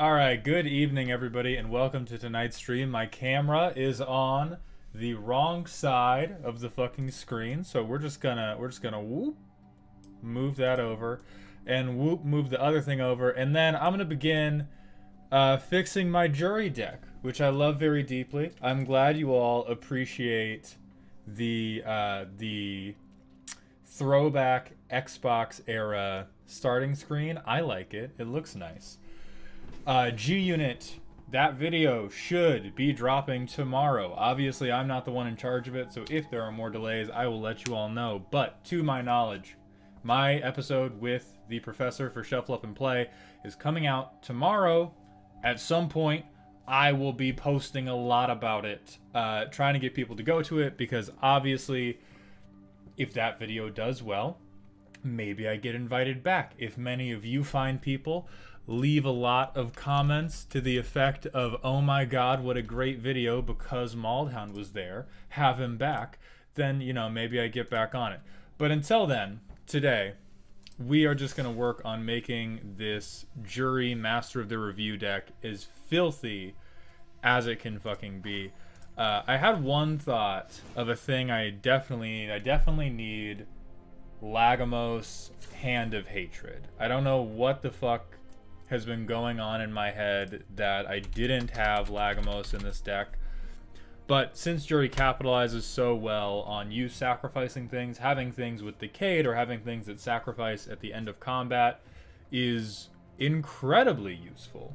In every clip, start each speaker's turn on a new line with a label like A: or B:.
A: Alright, good evening everybody and welcome to tonight's stream. My camera is on the wrong side of the fucking screen, so we're just gonna whoop move that over and whoop move the other thing over, and then I'm gonna begin fixing my Juri deck, which I love very deeply. I'm glad you all appreciate the throwback Xbox era starting screen. I like it. It looks nice. G-Unit, that video should be dropping tomorrow. Obviously, I'm not the one in charge of it, so if there are more delays, I will let you all know. But, to my knowledge, my episode with the professor for Shuffle Up and Play is coming out tomorrow. At some point, I will be posting a lot about it, trying to get people to go to it, because obviously, if that video does well, maybe I get invited back. If many of you find people, leave a lot of comments to the effect of, oh my god, what a great video because Maldhound was there, have him back, then, you know, maybe I get back on it. But until then, today, we are just going to work on making this Juri Master of the Review deck as filthy as it can fucking be. I had one thought of a thing I definitely need. Lagomos, Hand of Hatred. I don't know what the fuck has been going on in my head that I didn't have Lagomos in this deck. But since Juri capitalizes so well on you sacrificing things, having things with Decayed or having things that sacrifice at the end of combat is incredibly useful.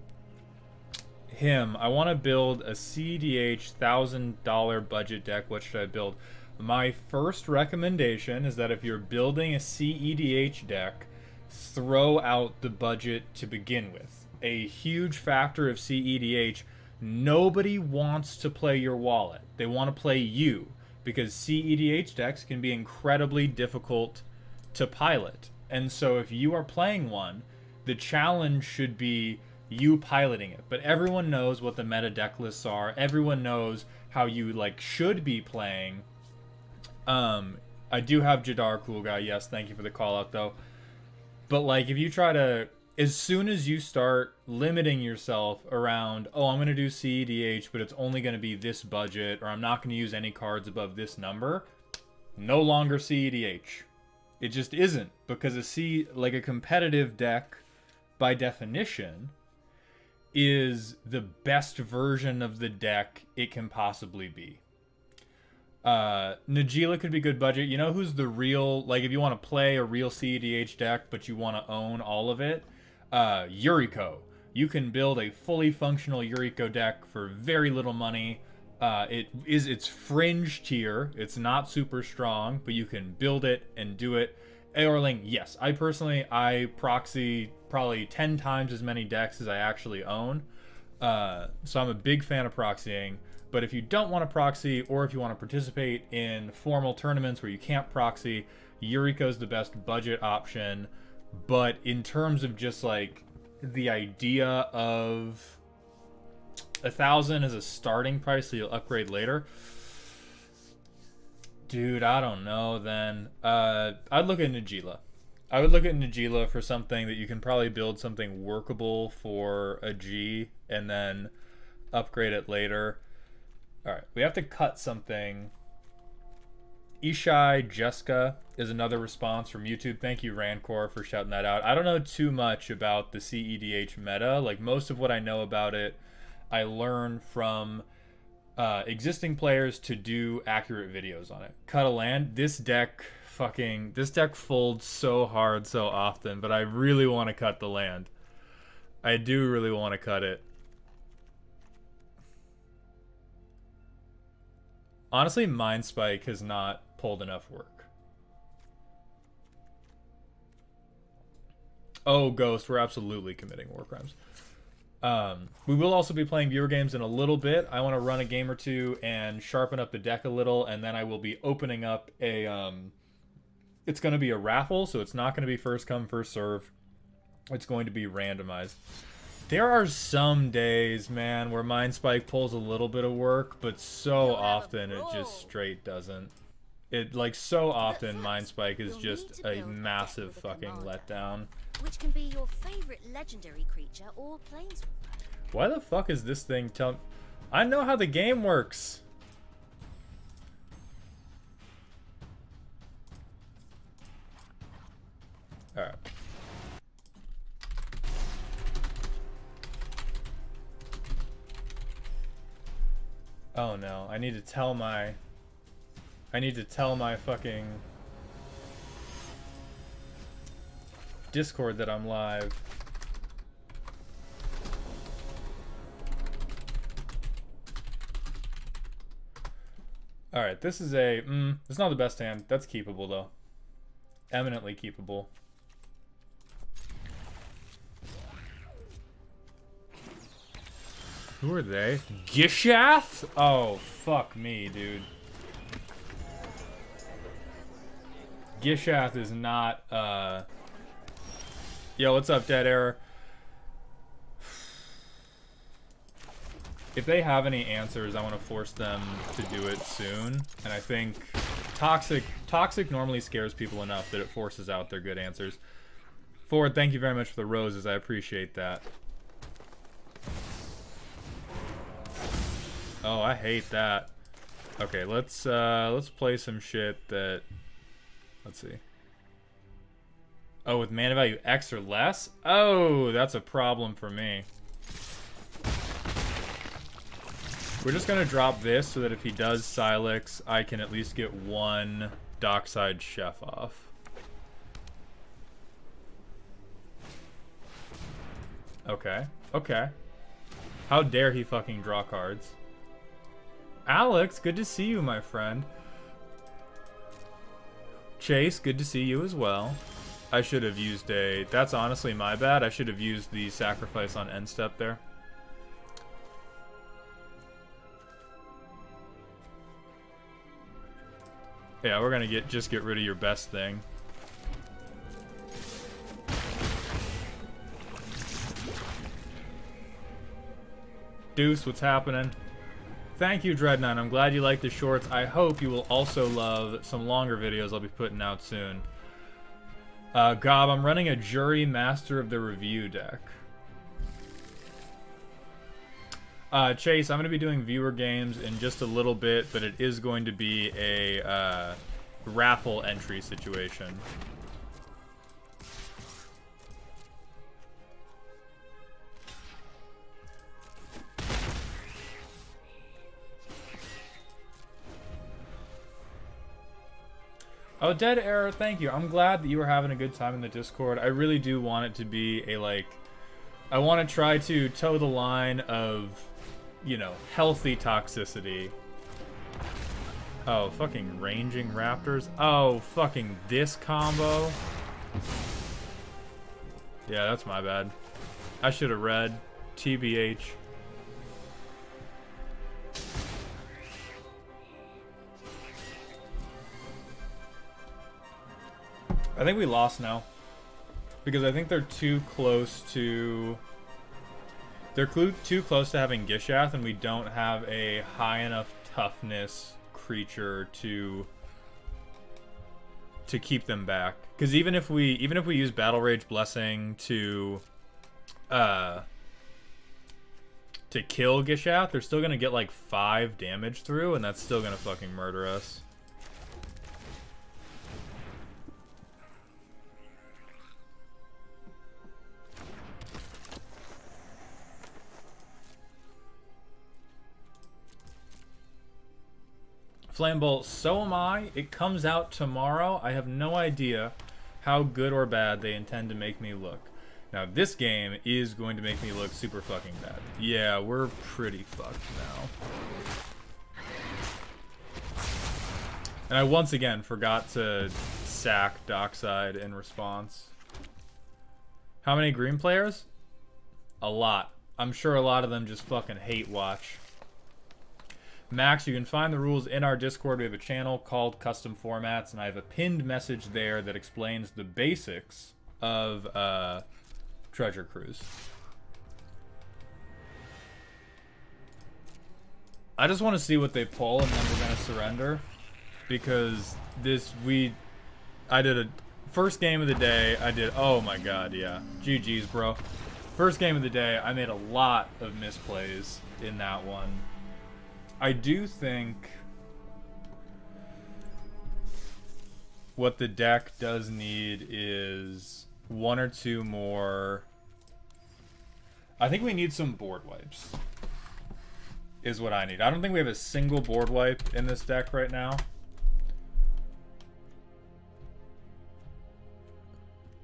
A: I want to build a cEDH $1,000 budget deck. What should I build? My first recommendation is that if you're building a cEDH deck, throw out the budget to begin with. A huge factor of cEDH, nobody wants to play your wallet. They want to play you, because cEDH decks can be incredibly difficult to pilot. And so if you are playing one, the challenge should be you piloting it. But everyone knows what the meta deck lists are. Everyone knows how you should be playing. I do have Jadar, cool guy. Yes, thank you for the call out though. But if you try to, as soon as you start limiting yourself around, oh, I'm going to do cEDH, but it's only going to be this budget, or I'm not going to use any cards above this number, no longer cEDH. It just isn't, because a competitive deck, by definition, is the best version of the deck it can possibly be. Najila could be good budget. You know who's the real, if you want to play a real cEDH deck, but you want to own all of it? Yuriko. You can build a fully functional Yuriko deck for very little money. It's fringe tier. It's not super strong, but you can build it and do it. Aorling, yes. I proxy probably 10 times as many decks as I actually own. So I'm a big fan of proxying. But if you don't want to proxy, or if you want to participate in formal tournaments where you can't proxy, Yuriko's the best budget option. But in terms of just the idea of 1,000 as a starting price so you'll upgrade later, dude, I don't know then. I'd look at Najila. I would look at Najila for something that you can probably build something workable for a G and then upgrade it later. Alright, we have to cut something. Ishai Jessica is another response from YouTube. Thank you, Rancor, for shouting that out. I don't know too much about the cEDH meta. Most of what I know about it, I learned from existing players to do accurate videos on it. Cut a land. This deck folds so hard so often, but I really want to cut the land. I do really want to cut it. Honestly, Mind Spike has not pulled enough work. Oh, Ghost, we're absolutely committing war crimes. We will also be playing viewer games in a little bit. I want to run a game or two and sharpen up the deck a little, and then I will be opening up a... it's going to be a raffle, so it's not going to be first come, first serve. It's going to be randomized. There are some days, man, where Mind Spike pulls a little bit of work, but so often it just straight doesn't. So often Mind Spike is just a massive fucking letdown.
B: which can be your favorite legendary creature or planeswalker.
A: Why the fuck is this thing telling... I know how the game works. Alright. Oh no, I need to tell my fucking Discord that I'm live. Alright, this is a... it's not the best hand. That's keepable, though. Eminently keepable. Who are they? Gishath? Oh, fuck me, dude. Gishath is not, Yo, what's up, Dead Error? If they have any answers, I want to force them to do it soon. And I think Toxic normally scares people enough that it forces out their good answers. Ford, thank you very much for the roses. I appreciate that. Oh, I hate that. Okay, let's play some shit that... Let's see. Oh, with mana value X or less? Oh, that's a problem for me. We're just gonna drop this so that if he does Calyx, I can at least get one Dockside Chef off. Okay, okay. How dare he fucking draw cards? Alex, good to see you, my friend. Chase, good to see you as well. I should have used a... That's honestly my bad. I should have used the sacrifice on end step there. Yeah, we're gonna just get rid of your best thing. Deuce, what's happening? Thank you, Dreadnought. I'm glad you like the shorts. I hope you will also love some longer videos I'll be putting out soon. Gob, I'm running a Juri Master of the Review deck. Chase, I'm going to be doing viewer games in just a little bit, but it is going to be a raffle entry situation. Oh, Dead Error, thank you. I'm glad that you were having a good time in the Discord. I really do want it to be a, like... I want to try to toe the line of, you know, healthy toxicity. Oh, fucking ranging raptors. Oh, fucking this combo. Yeah, that's my bad. I should have read. TBH. I think we lost now. Because I think they're too close to... They're too close to having Gishath, and we don't have a high enough toughness creature to keep them back. Because even if we use Battle Rage Blessing to kill Gishath, they're still gonna get like 5 damage through, and that's still gonna fucking murder us. Flamebolt, so am I. It comes out tomorrow. I have no idea how good or bad they intend to make me look. Now, this game is going to make me look super fucking bad. Yeah, we're pretty fucked now. And I once again forgot to sack Dockside in response. How many green players? A lot. I'm sure a lot of them just fucking hate watch. Max, you can find the rules in our Discord. We have a channel called Custom Formats, and I have a pinned message there that explains the basics of Treasure Cruise. I just want to see what they pull, and then we're going to surrender. Because I did First game of the day, I did... Oh my god, yeah. GG's, bro. First game of the day, I made a lot of misplays in that one. I do think what the deck does need is one or two more... I think we need some board wipes. Is what I need. I don't think we have a single board wipe in this deck right now.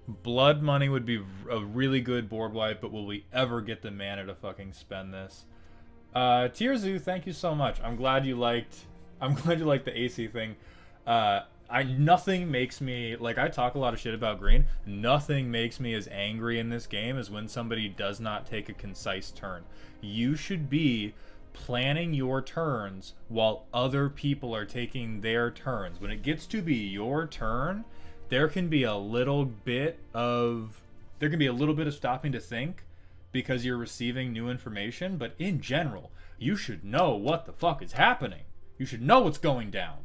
A: Blood Money would be a really good board wipe, but will we ever get the mana to fucking spend this? Tierzu, thank you so much. I'm glad you liked the AC thing. Nothing makes me, like, I talk a lot of shit about green. Nothing makes me as angry in this game as when somebody does not take a concise turn. You should be planning your turns while other people are taking their turns. When it gets to be your turn, there can be a little bit of stopping to think because you're receiving new information, but in general, you should know what the fuck is happening. You should know what's going down.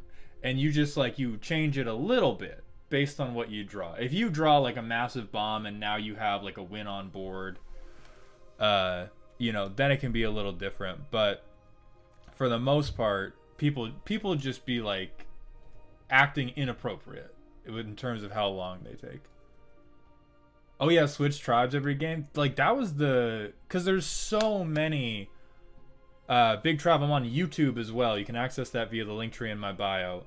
A: And you just, like, you change it a little bit based on what you draw. If you draw, like, a massive bomb and now you have, like, a win on board, you know, then it can be a little different. But for the most part, people just be, like, acting inappropriate in terms of how long they take. Oh yeah, switch tribes every game. Like, that was because there's so many Big Tribe. I'm on YouTube as well. You can access that via the link tree in my bio.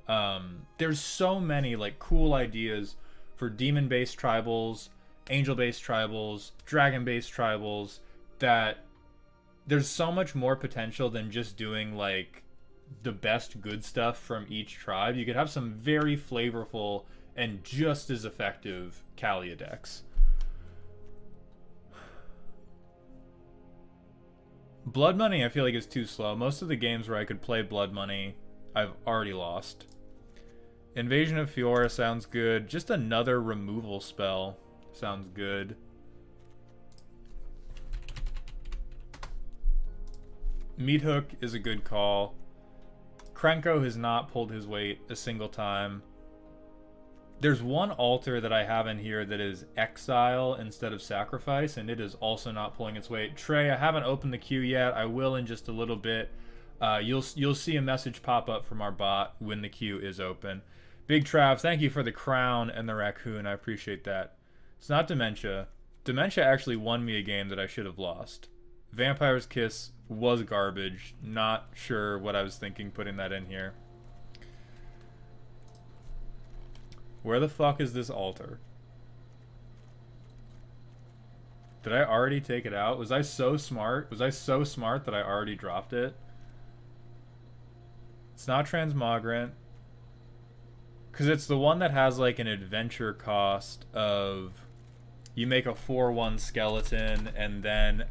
A: There's so many, like, cool ideas for demon-based tribals, angel-based tribals, dragon-based tribals, that there's so much more potential than just doing, like, the best good stuff from each tribe. You could have some very flavorful and just as effective Calia decks. Blood Money, I feel like, is too slow. Most of the games where I could play Blood Money, I've already lost. Invasion of Fiora sounds good. Just another removal spell sounds good. Meat Hook is a good call. Krenko has not pulled his weight a single time. There's one altar that I have in here that is Exile instead of Sacrifice, and it is also not pulling its weight. Trey, I haven't opened the queue yet. I will in just a little bit. You'll see a message pop up from our bot when the queue is open. Big Trav, thank you for the crown and the raccoon. I appreciate that. It's not Dementia. Dementia actually won me a game that I should have lost. Vampire's Kiss was garbage. Not sure what I was thinking putting that in here. Where the fuck is this altar? Did I already take it out? Was I so smart? Was I so smart that I already dropped it? It's not Transmogrant. Because it's the one that has, like, an adventure cost of... You make a 4/1 skeleton and then...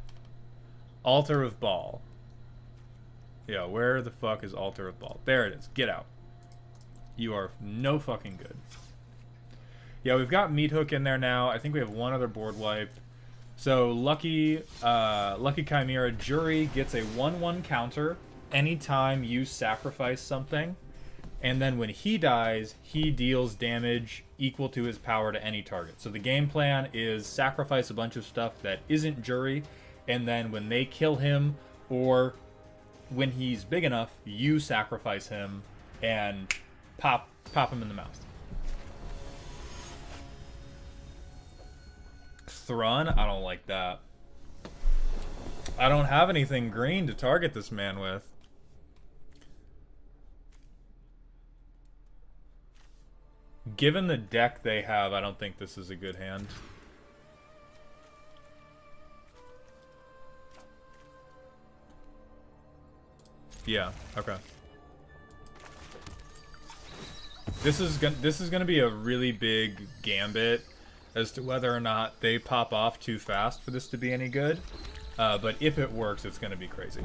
A: Altar of Ball. Yeah, where the fuck is Altar of Ball? There it is. Get out. You are no fucking good. Yeah, we've got Meat Hook in there now. I think we have one other board wipe. So Lucky Chimera Juri gets a 1/1 counter anytime you sacrifice something, and then when he dies, he deals damage equal to his power to any target. So the game plan is sacrifice a bunch of stuff that isn't Juri, and then when they kill him or when he's big enough, you sacrifice him and pop him in the mouth. Thrun? I don't like that. I don't have anything green to target this man with. Given the deck they have, I don't think this is a good hand. Yeah, okay. This is gonna be a really big gambit as to whether or not they pop off too fast for this to be any good. But if it works, it's going to be crazy.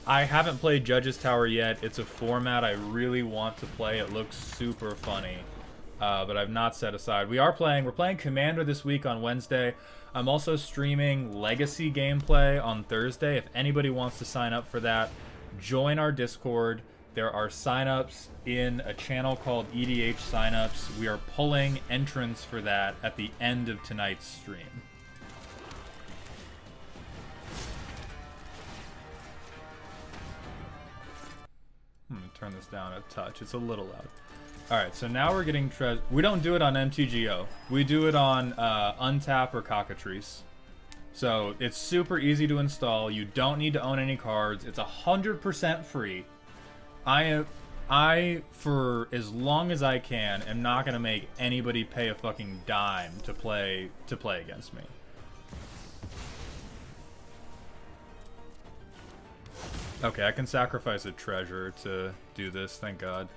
A: I haven't played Judge's Tower yet. It's a format I really want to play. It looks super funny. But I've not set aside. We're playing Commander this week on Wednesday. I'm also streaming Legacy gameplay on Thursday. If anybody wants to sign up for that, join our Discord. There are signups in a channel called EDH Signups. We are pulling entrants for that at the end of tonight's stream. I'm gonna turn this down a touch. It's a little loud. Alright, so now we're getting treasure. We don't do it on MTGO. We do it on Untap or Cockatrice. So it's super easy to install. You don't need to own any cards. It's 100% free. I, for as long as I can, am not gonna make anybody pay a fucking dime to play against me. Okay, I can sacrifice a treasure to do this, thank God.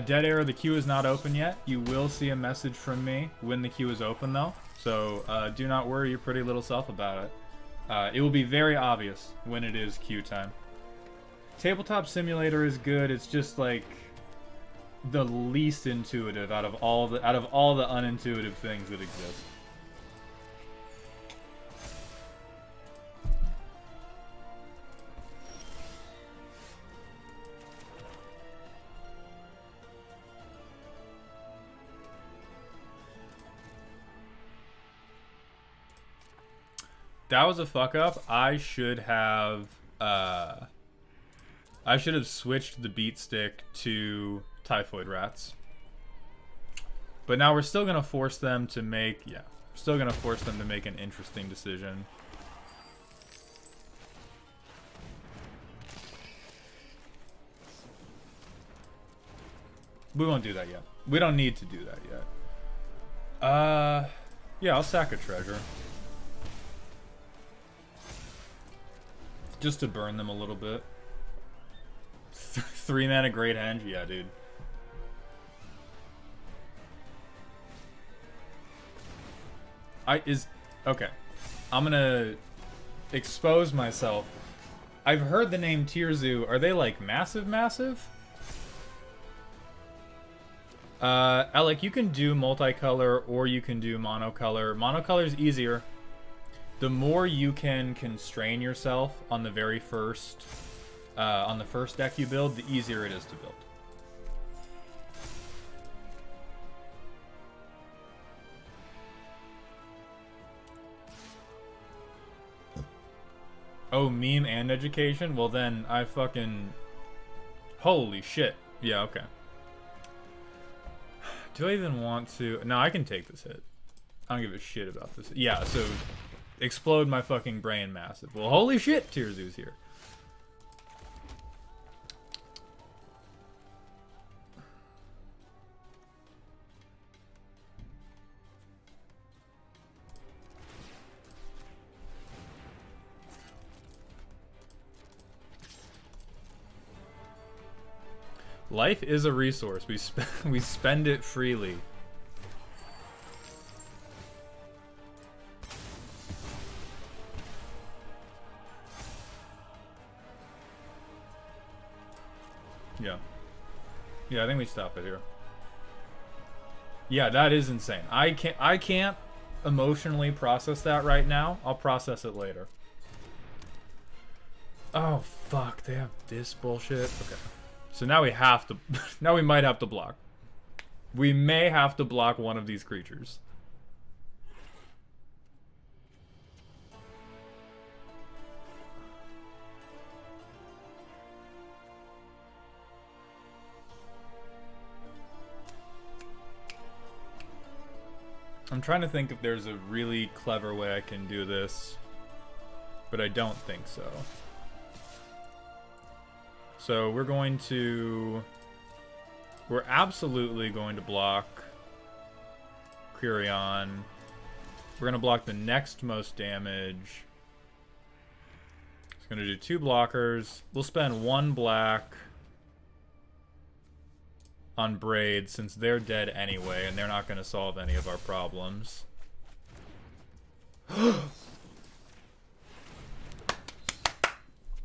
A: Dead Air, the queue is not open yet. You will see a message from me when the queue is open, though. So do not worry your pretty little self about it. It will be very obvious when it is queue time. Tabletop Simulator is good. It's just like the least intuitive out of all the unintuitive things that exist. That was a fuck up. I should have switched the beat stick to Typhoid Rats. But now we're still gonna force them to make an interesting decision. We won't do that yet. We don't need to do that yet. Yeah, I'll sack a treasure. Just to burn them a little bit. 3 mana Great Henge? Yeah, dude. Okay. I'm gonna expose myself. I've heard the name Tirzu. Are they like massive? Alec, you can do multicolor or you can do monocolor. Monocolor is easier. The more you can constrain yourself on the very first, on the first deck you build, the easier it is to build. Oh, meme and education? Well then, I fucking... Holy shit. Yeah, okay. Do I even want to... No, I can take this hit. I don't give a shit about this. Yeah, so... Explode my fucking brain massive. Well, holy shit, Tirzu's here. Life is a resource. We spend it freely. Yeah, I think we stop it here. Yeah, that is insane. I can't emotionally process that right now. I'll process it later. Oh fuck, they have this bullshit. Okay. So now we have to now we might have to block. We may have to block one of these creatures. I'm trying to think if there's a really clever way I can do this, but I don't think so. So we're absolutely going to block Quirion. We're going to block the next most damage. It's going to do 2 blockers. We'll spend 1 black on Braid since they're dead anyway and they're not going to solve any of our problems.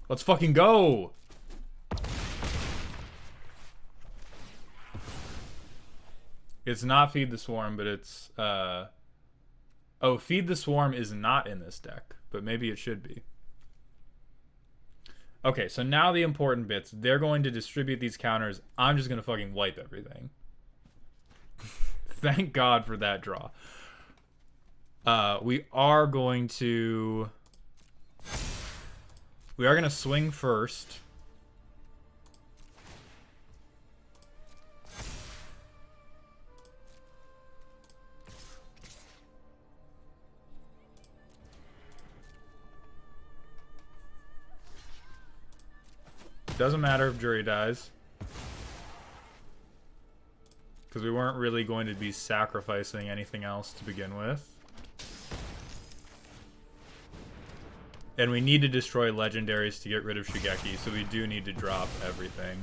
A: Let's fucking go! It's not Feed the Swarm, but it's... Oh, Feed the Swarm is not in this deck, but maybe it should be. Okay, so now the important bits. They're going to distribute these counters. I'm just going to fucking wipe everything. Thank God for that draw. We are going to swing first. Doesn't matter if Juri dies. Because we weren't really going to be sacrificing anything else to begin with. And we need to destroy legendaries to get rid of Shigeki, so we do need to drop everything.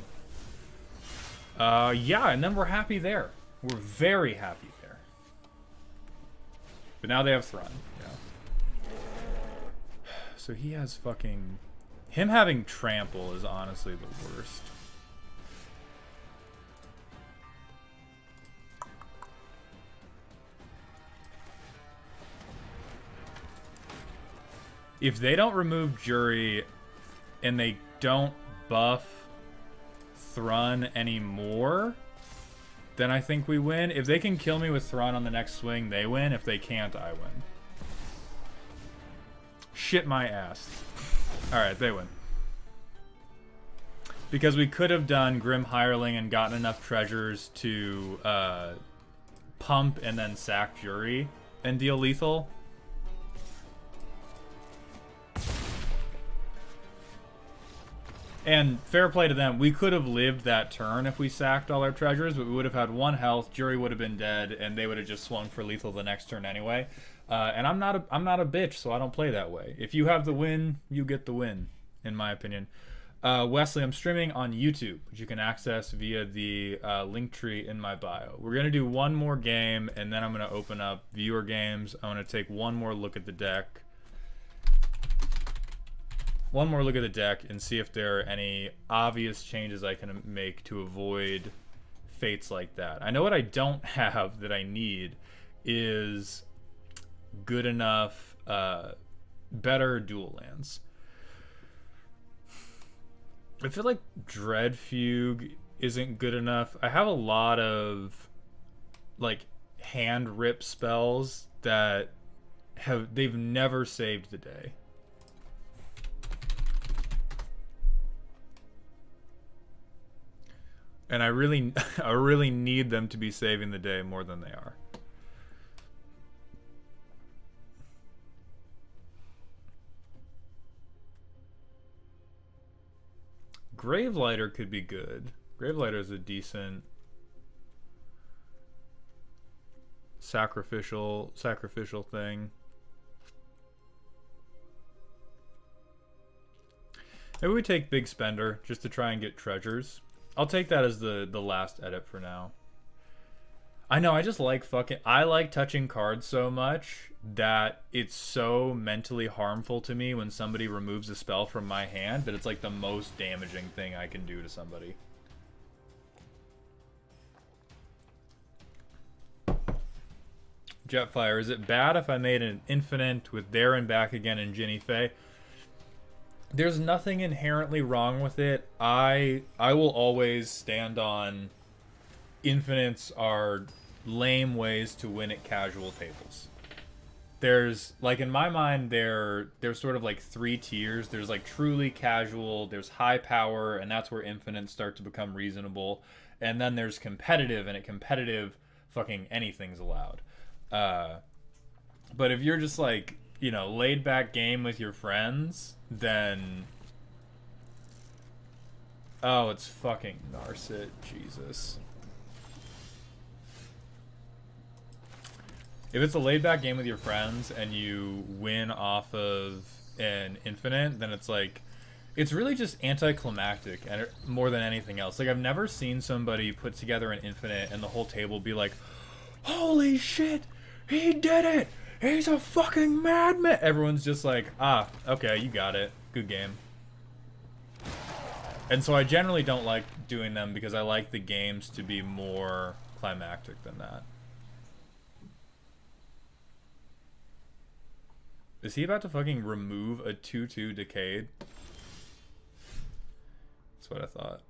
A: Yeah, and then we're happy there. We're very happy there. But now they have Thrun. Yeah. So he has fucking... Him having Trample is honestly the worst. If they don't remove Juri and they don't buff Thrun anymore, then I think we win. If they can kill me with Thrun on the next swing, they win. If they can't, I win. Shit my ass. Alright, they win. Because we could have done Grim Hireling and gotten enough treasures to pump and then sack Juri and deal lethal. And fair play to them, we could have lived that turn if we sacked all our treasures, but we would have had 1 health, Juri would have been dead, and they would have just swung for lethal the next turn anyway. And I'm not a bitch, so I don't play that way. If you have the win, you get the win, in my opinion. Wesley, I'm streaming on YouTube, which you can access via the link tree in my bio. We're going to do one more game, and then I'm going to open up viewer games. I'm going to take one more look at the deck. One more look at the deck and see if there are any obvious changes I can make to avoid fates like that. I know what I don't have that I need is good enough, better dual lands. I feel like Dread Fugue isn't good enough. I have a lot of like hand rip spells that they've never saved the day. And I really need them to be saving the day more than they are. Gravelighter could be good. Gravelighter is a decent sacrificial thing. Maybe we take Big Spender just to try and get treasures. I'll take that as the last edit for now. I know, I just like I like touching cards so much that it's so mentally harmful to me when somebody removes a spell from my hand that it's like the most damaging thing I can do to somebody. Jetfire, is it bad if I made an infinite with there and back again in Ginny Faye? There's nothing inherently wrong with it. I will always stand on infinites are lame ways to win at casual tables. There's, like, in my mind, there's sort of like 3 tiers. There's like truly casual, there's high power, and that's where infinites start to become reasonable. And then there's competitive, and at competitive, fucking anything's allowed. But if you're just like, you know, laid back game with your friends, then oh, it's fucking Narset, Jesus. If it's a laid back game with your friends and you win off of an infinite, then it's like, it's really just anticlimactic and more than anything else. Like, I've never seen somebody put together an infinite and the whole table be like, holy shit, he did it! He's a fucking madman! Everyone's just like, ah, okay, you got it. Good game. And so I generally don't like doing them because I like the games to be more climactic than that. Is he about to fucking remove a 2/2 Decayed? That's what I thought.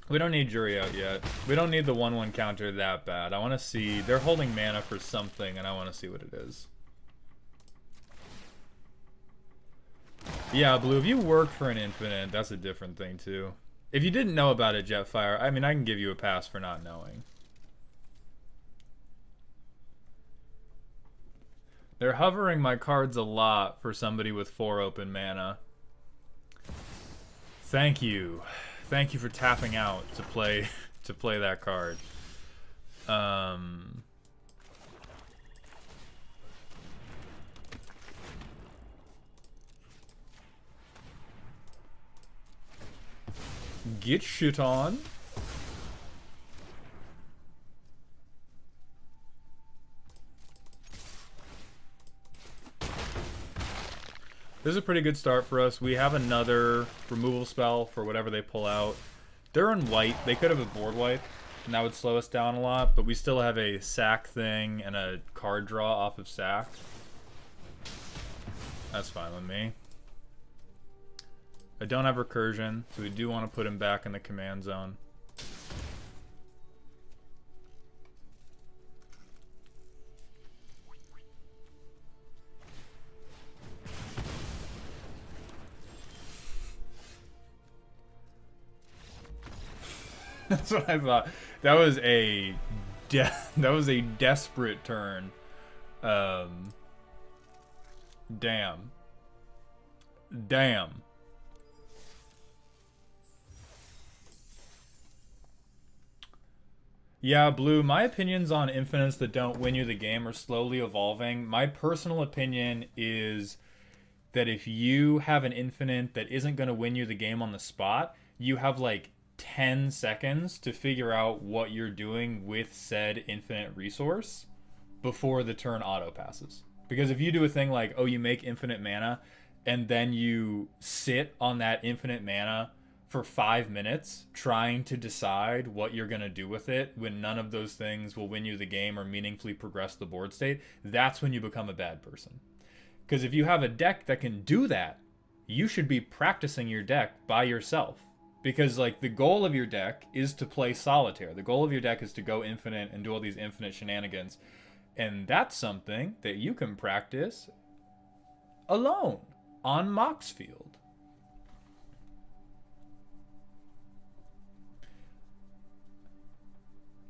A: We don't need Juri out yet. We don't need the 1/1 counter that bad. I want to see... They're holding mana for something, and I want to see what it is. Yeah, Blue, if you work for an infinite, that's a different thing, too. If you didn't know about it, Jetfire, I mean, I can give you a pass for not knowing. They're hovering my cards a lot for somebody with 4 open mana. Thank you. Thank you for tapping out to play that card. Get shit on. This is a pretty good start for us. We have another removal spell for whatever they pull out. They're in white. They could have a board wipe, and that would slow us down a lot, but we still have a sack thing and a card draw off of sack. That's fine with me. I don't have recursion, so we do want to put him back in the command zone. That's what I thought. That was a desperate turn. Damn. Yeah, Blue, my opinions on infinites that don't win you the game are slowly evolving. My personal opinion is that if you have an infinite that isn't going to win you the game on the spot, you have like 10 seconds to figure out what you're doing with said infinite resource before the turn auto passes. Because if you do a thing like, oh, you make infinite mana and then you sit on that infinite mana for 5 minutes trying to decide what you're going to do with it when none of those things will win you the game or meaningfully progress the board state, that's when you become a bad person. Because if you have a deck that can do that, you should be practicing your deck by yourself. Because like the goal of your deck is to play solitaire. The goal of your deck is to go infinite and do all these infinite shenanigans. And that's something that you can practice alone on Moxfield.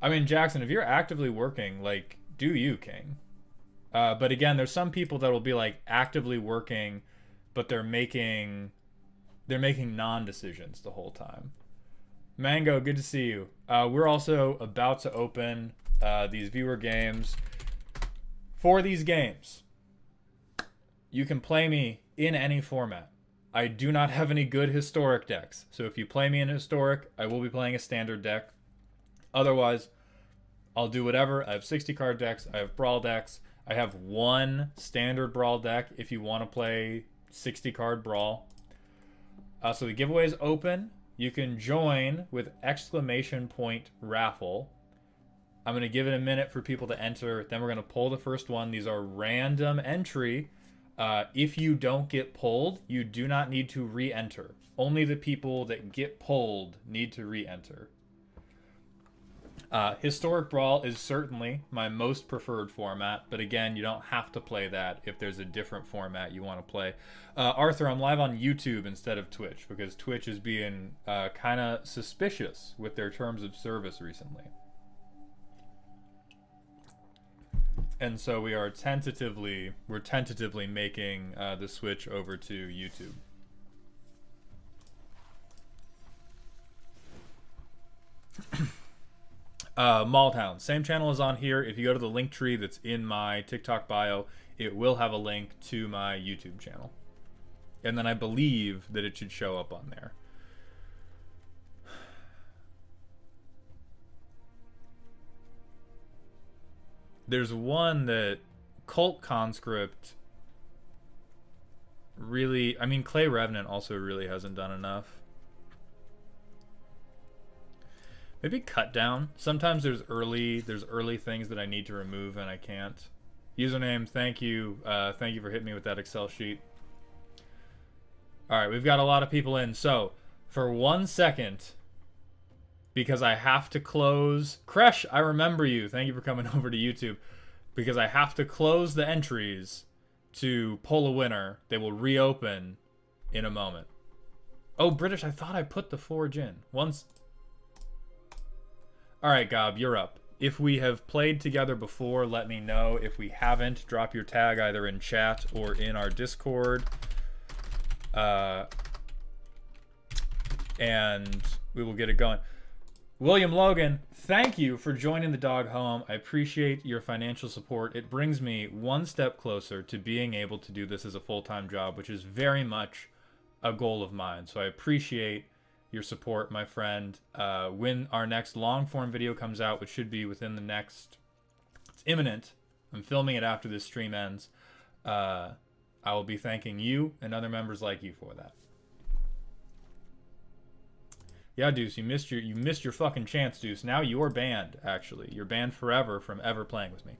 A: I mean, Jackson, if you're actively working, like, do you, King? But again, there's some people that will be like actively working, but they're making non-decisions the whole time. Mango, good to see you. We're also about to open these viewer games. For these games, you can play me in any format. I do not have any good historic decks, so if you play me in historic, I will be playing a standard deck. Otherwise, I'll do whatever. I have 60 card decks. I have Brawl decks. I have one standard Brawl deck if you want to play 60 card Brawl. So the giveaway is open. You can join with ! raffle. I'm going to give it a minute for people to enter. Then we're going to pull the first one. These are random entry. If you don't get pulled, you do not need to re-enter. Only the people that get pulled need to re-enter. Historic Brawl is certainly my most preferred format, but again, you don't have to play that if there's a different format you want to play. Arthur, I'm live on YouTube instead of Twitch because Twitch is being kind of suspicious with their terms of service recently. And so we're tentatively making the switch over to YouTube. Malltown, same channel is on here. If you go to the link tree that's in my TikTok bio, it will have a link to my YouTube channel. And then I believe that it should show up on there. There's one that Cult Conscript really... I mean, Clay Revenant also really hasn't done enough. Maybe Cut Down. Sometimes there's early things that I need to remove and I can't. Username, thank you. Thank you for hitting me with that Excel sheet. Alright, we've got a lot of people in. So, for 1 second, because I have to close... Kresh, I remember you. Thank you for coming over to YouTube. Because I have to close the entries to pull a winner. They will reopen in a moment. Oh, British, I thought I put the Forge in. Once... Alright, Gob, you're up. If we have played together before, let me know. If we haven't, drop your tag either in chat or in our Discord. And we will get it going. William Logan, thank you for joining the dog home. I appreciate your financial support. It brings me one step closer to being able to do this as a full-time job, which is very much a goal of mine. So I appreciate your support, my friend. When our next long-form video comes out, which should be within the next... It's imminent. I'm filming it after this stream ends. I will be thanking you and other members like you for that. Yeah, Deuce, you missed your fucking chance, Deuce. Now you're banned, actually. You're banned forever from ever playing with me.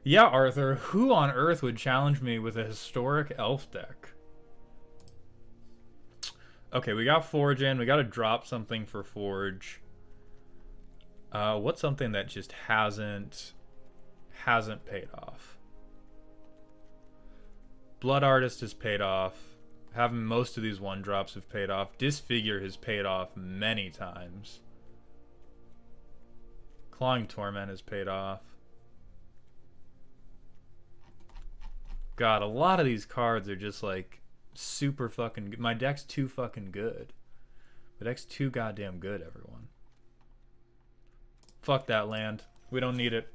A: Yeah, Arthur, who on earth would challenge me with a historic elf deck? Okay, we got Forge in. We got to drop something for Forge. What's something that just hasn't paid off? Blood Artist has paid off. Having most of these one drops have paid off. Disfigure has paid off many times. Clawing Torment has paid off. God, a lot of these cards are just like super fucking good. My deck's too fucking good. My deck's too goddamn good, everyone. Fuck that land. We don't need it.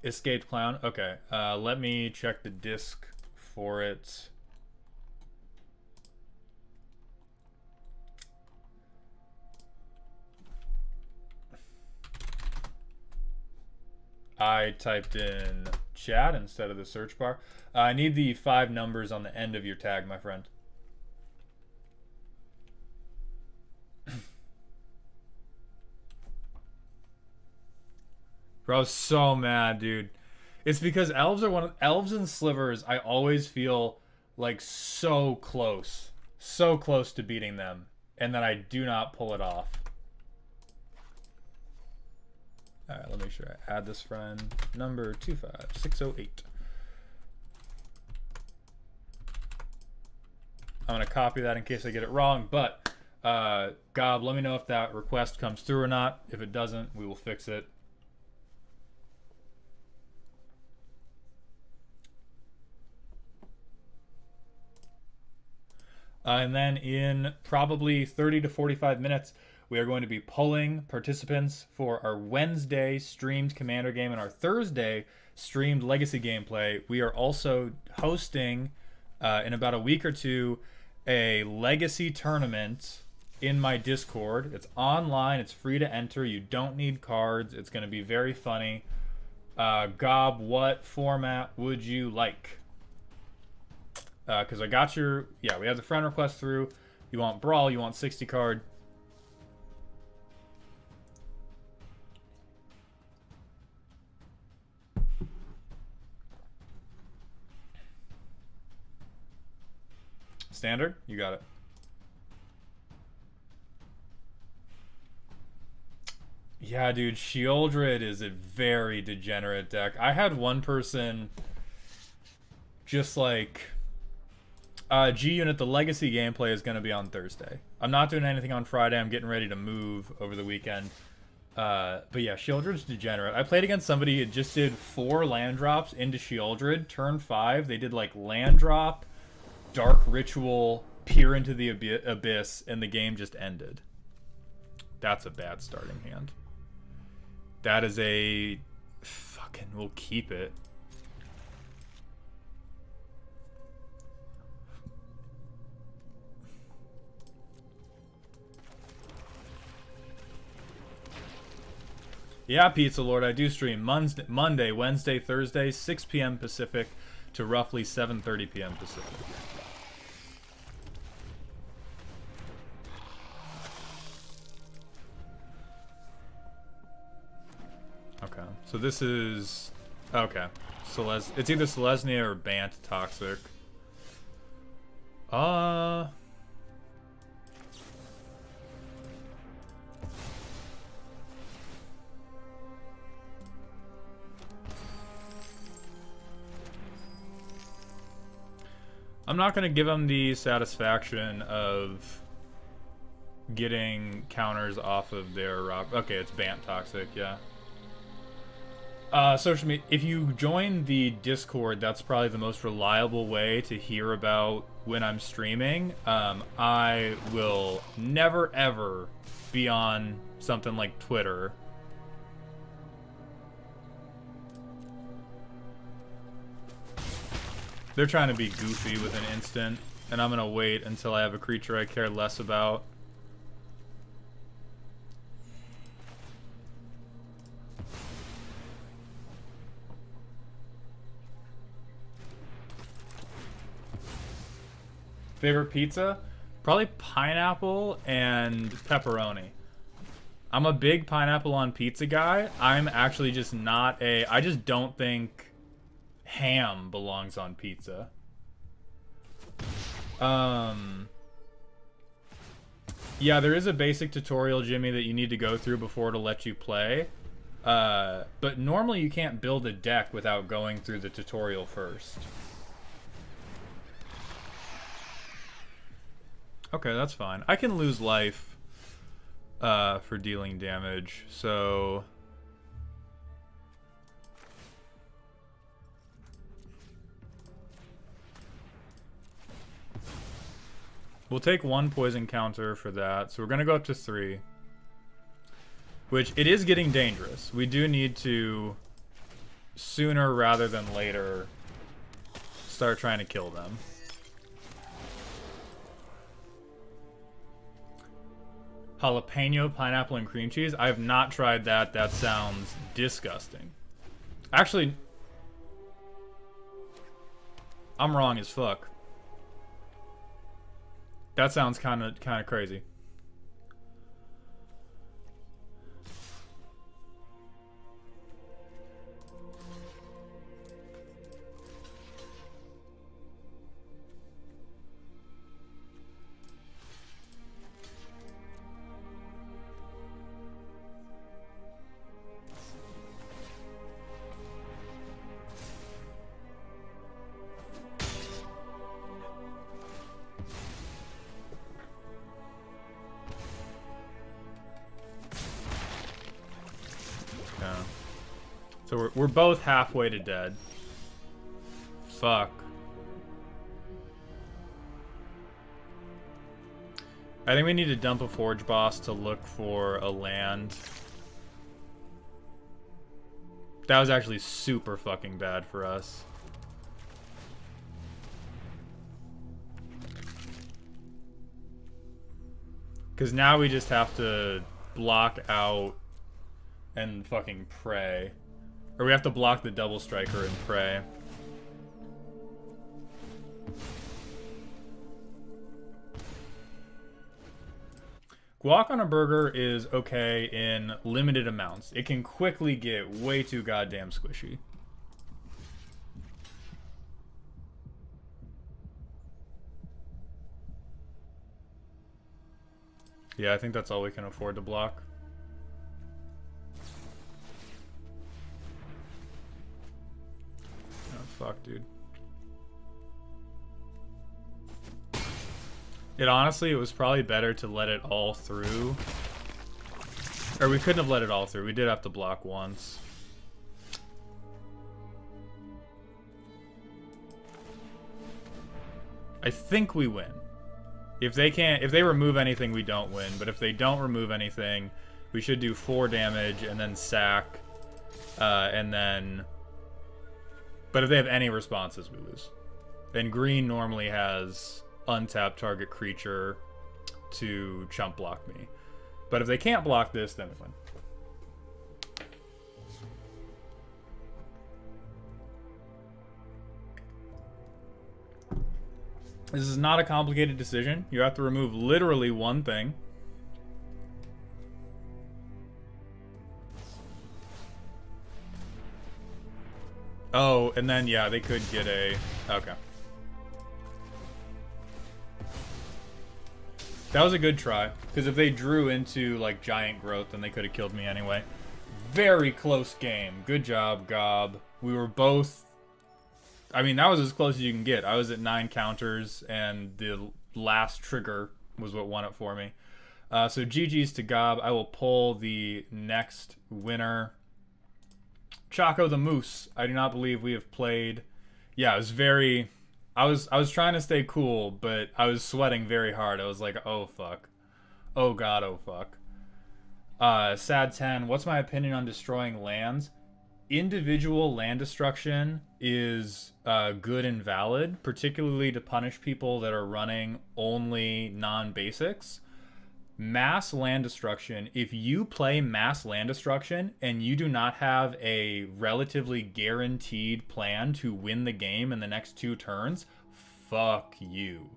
A: Escaped Clown. Okay, let me check the disc for it. I typed in chat instead of the search bar. I need the 5 numbers on the end of your tag, my friend. Bro, I was so mad, dude. It's because elves are elves and slivers. I always feel like so close to beating them, and then I do not pull it off. All right, let me make sure I add this friend. Number 25608. I'm gonna copy that in case I get it wrong, but Gob, let me know if that request comes through or not. If it doesn't, we will fix it. And then in probably 30 to 45 minutes, we are going to be polling participants for our Wednesday streamed Commander game and our Thursday streamed Legacy gameplay. We are also hosting, in about a week or two, a Legacy tournament in my Discord. It's online. It's free to enter. You don't need cards. It's going to be very funny. Gob, what format would you like? Because I got your... Yeah, we have the friend request through. You want Brawl. You want 60 card. Standard? You got it. Yeah, dude, Sheoldred is a very degenerate deck. I had one person just like... G-Unit, the Legacy gameplay is going to be on Thursday. I'm not doing anything on Friday. I'm getting ready to move over the weekend. But yeah, Sheoldred's degenerate. I played against somebody who just did 4 land drops into Sheoldred. Turn 5, they did like land drop, Dark Ritual, Peer into the Abyss, and the game just ended. That's a bad starting hand. That is a... Fucking, we'll keep it. Yeah, Pizza Lord, I do stream Monday, Wednesday, Thursday, 6 p.m. Pacific to roughly 7:30 p.m. Pacific. Okay, so this is... Okay, it's either Selesnya or Bant Toxic. I'm not going to give them the satisfaction of getting counters off of their rock. Okay, it's Bant Toxic, yeah. Social media. If you join the Discord, that's probably the most reliable way to hear about when I'm streaming. I will never ever be on something like Twitter. They're trying to be goofy with an instant, and I'm gonna wait until I have a creature I care less about. Favorite pizza? Probably pineapple and pepperoni. I'm a big pineapple on pizza guy. I'm actually just not a... I just don't think ham belongs on pizza. Yeah, there is a basic tutorial, Jimmy, that you need to go through before to let you play. But normally you can't build a deck without going through the tutorial first. Okay, that's fine. I can lose life for dealing damage, so... We'll take 1 poison counter for that, so we're going to go up to 3. Which, it is getting dangerous. We do need to, sooner rather than later, start trying to kill them. Jalapeno, pineapple, and cream cheese. I have not tried that. That sounds disgusting. Actually, I'm wrong as fuck. That sounds kind of crazy. So we're both halfway to dead. Fuck. I think we need to dump a Forge Boss to look for a land. That was actually super fucking bad for us. Because now we just have to block out and fucking pray. Or we have to block the double striker and pray. Guac on a burger is okay in limited amounts. It can quickly get way too goddamn squishy. Yeah, I think that's all we can afford to block. Fuck, dude. It was probably better to let it all through. Or we couldn't have let it all through. We did have to block once. I think we win. If they remove anything, we don't win. But if they don't remove anything, we should do 4 damage and then sack. And then... But if they have any responses, we lose. And green normally has untapped target creature to chump block me. But if they can't block this, then we win. This is not a complicated decision. You have to remove literally one thing. Oh, and then, yeah, they could get a... Okay. That was a good try, because if they drew into, like, giant growth, then they could have killed me anyway. Very close game. Good job, Gob. We were both... I mean, that was as close as you can get. I was at 9 counters, and the last trigger was what won it for me. So GG's to Gob. I will pull the next winner. Choco the Moose. I do not believe we have played. Yeah, it was very... I was trying to stay cool, but I was sweating very hard. I was like, oh fuck. Oh god, oh fuck. Sad 10. What's my opinion on destroying lands? Individual land destruction is good and valid, particularly to punish people that are running only non-basics. Mass land destruction, if you play mass land destruction and you do not have a relatively guaranteed plan to win the game in the next 2 turns, fuck you.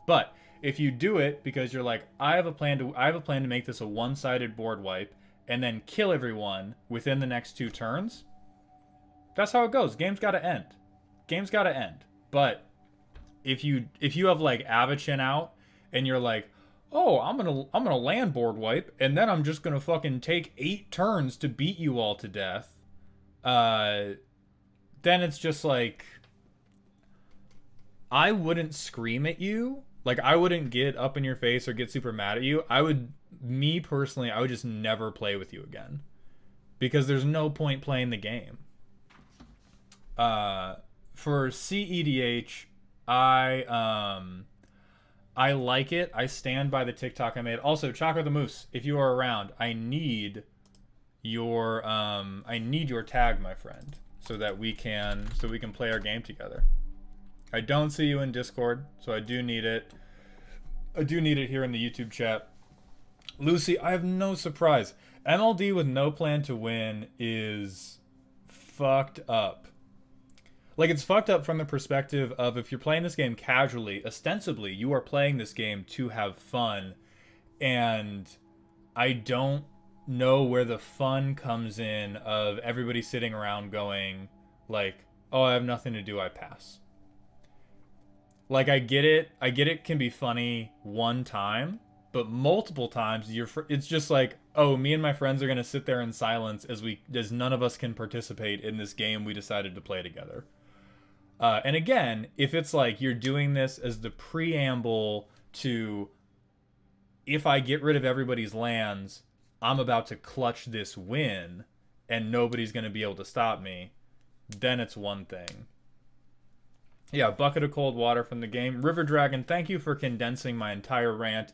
A: But if you do it because you're like, I have a plan to make this a one-sided board wipe and then kill everyone within the next 2 turns, that's how it goes. Game's got to end. Game's got to end. But if you have like Avacyn out and you're like, oh, I'm gonna land board wipe, and then I'm just gonna fucking take 8 turns to beat you all to death. Then it's just like, I wouldn't scream at you. Like, I wouldn't get up in your face or get super mad at you. Me personally, I would just never play with you again, because there's no point playing the game. For cEDH, I like it. I stand by the TikTok I made. Also, Choco the Moose, if you are around, I need your tag, my friend, so that we can play our game together. I don't see you in Discord, so I do need it. I do need it here in the YouTube chat. Lucy, I have no surprise. MLD with no plan to win is fucked up. Like, it's fucked up from the perspective of, if you're playing this game casually, ostensibly, you are playing this game to have fun. And I don't know where the fun comes in of everybody sitting around going, like, oh, I have nothing to do, I pass. Like, I get it can be funny one time, but multiple times, it's just like, oh, me and my friends are going to sit there in silence as none of us can participate in this game we decided to play together. And again, if it's like you're doing this as the preamble to, if I get rid of everybody's lands, I'm about to clutch this win and nobody's going to be able to stop me, then it's one thing. Yeah, bucket of cold water from the game. River Dragon, thank you for condensing my entire rant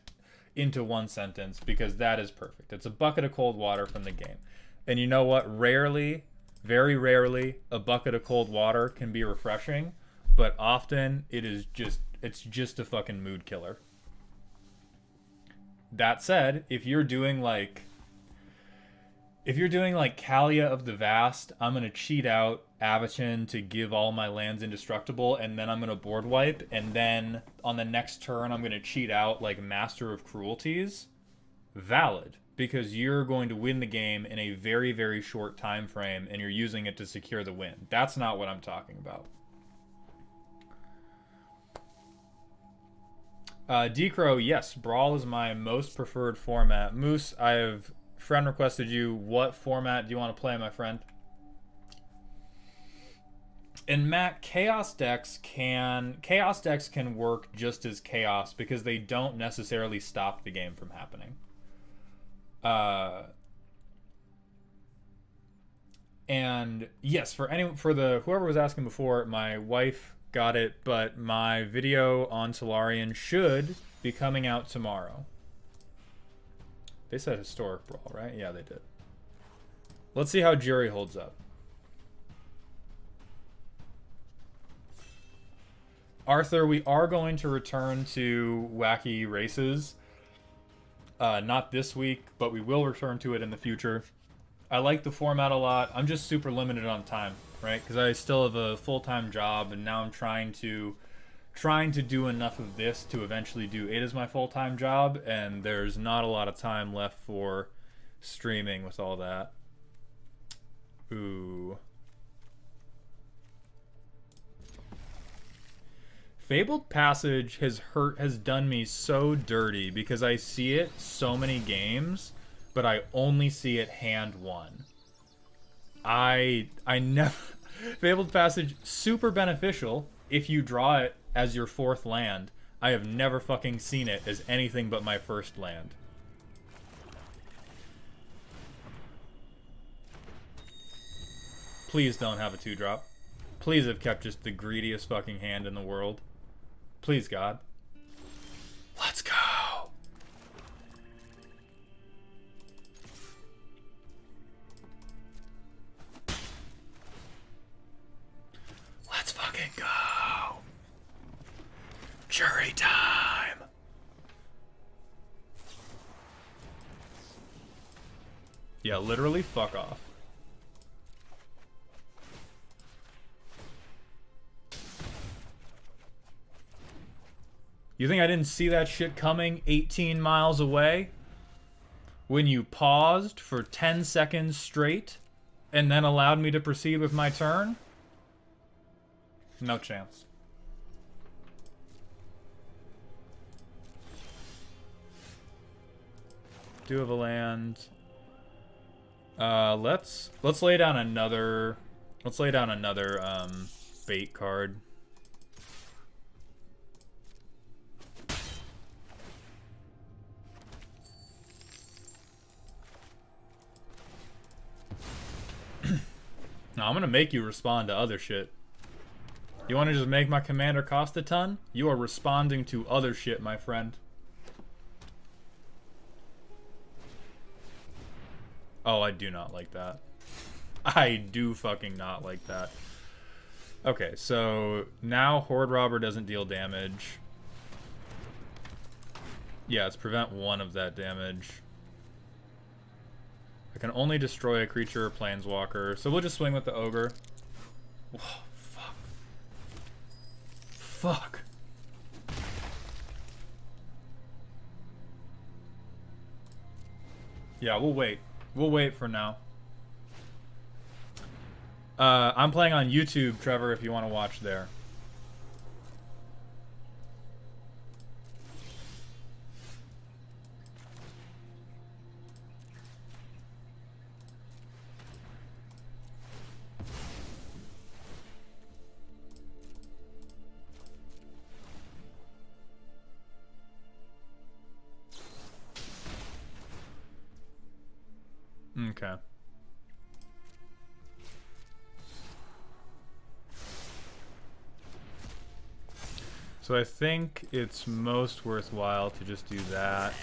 A: into one sentence, because that is perfect. It's a bucket of cold water from the game. And you know what? Rarely, very rarely, a bucket of cold water can be refreshing, but often it's just a fucking mood killer. That said, if you're doing like Kalia of the Vast, I'm going to cheat out Avacyn to give all my lands indestructible, and then I'm going to board wipe, and then on the next turn I'm going to cheat out like Master of Cruelties. Valid. Because you're going to win the game in a very, very short time frame, and you're using it to secure the win. That's not what I'm talking about. Decro, yes, Brawl is my most preferred format. Moose, I have friend requested you. What format do you want to play, my friend? And Matt, Chaos decks can work just as Chaos, because they don't necessarily stop the game from happening. And yes, for whoever was asking before, my wife got it, but my video on Solarian should be coming out tomorrow. They said Historic Brawl, right? Yeah, they did. Let's see how Juri holds up. Arthur, we are going to return to Wacky Races. Not this week, but we will return to it in the future. I like the format a lot. I'm just super limited on time, right? Because I still have a full-time job, and now I'm trying to trying to do enough of this to eventually do it as my full-time job, and there's not a lot of time left for streaming with all that. Ooh. Fabled Passage has done me so dirty because I see it so many games, but I only see it hand one. I never Fabled Passage, super beneficial if you draw it as your 4th land. I have never fucking seen it as anything but my 1st land. Please don't have a 2-drop. Please have kept just the greediest fucking hand in the world. Please, God. Let's go. Let's fucking go. Jury time. Yeah, literally fuck off. You think I didn't see that shit coming 18 miles away? When you paused for 10 seconds straight and then allowed me to proceed with my turn? No chance. Do have a land. Let's lay down another bait card. Now, I'm gonna make you respond to other shit. You wanna just make my commander cost a ton? You are responding to other shit, my friend. Oh, I do not like that. I do fucking not like that. Okay, so now Horde Robber doesn't deal damage. Yeah, it's prevent 1 of that damage. I can only destroy a creature or planeswalker, so we'll just swing with the ogre. Oh, fuck. Fuck. Yeah, we'll wait. We'll wait for now. I'm playing on YouTube, Trevor, if you want to watch there. Okay. So I think it's most worthwhile to just do that.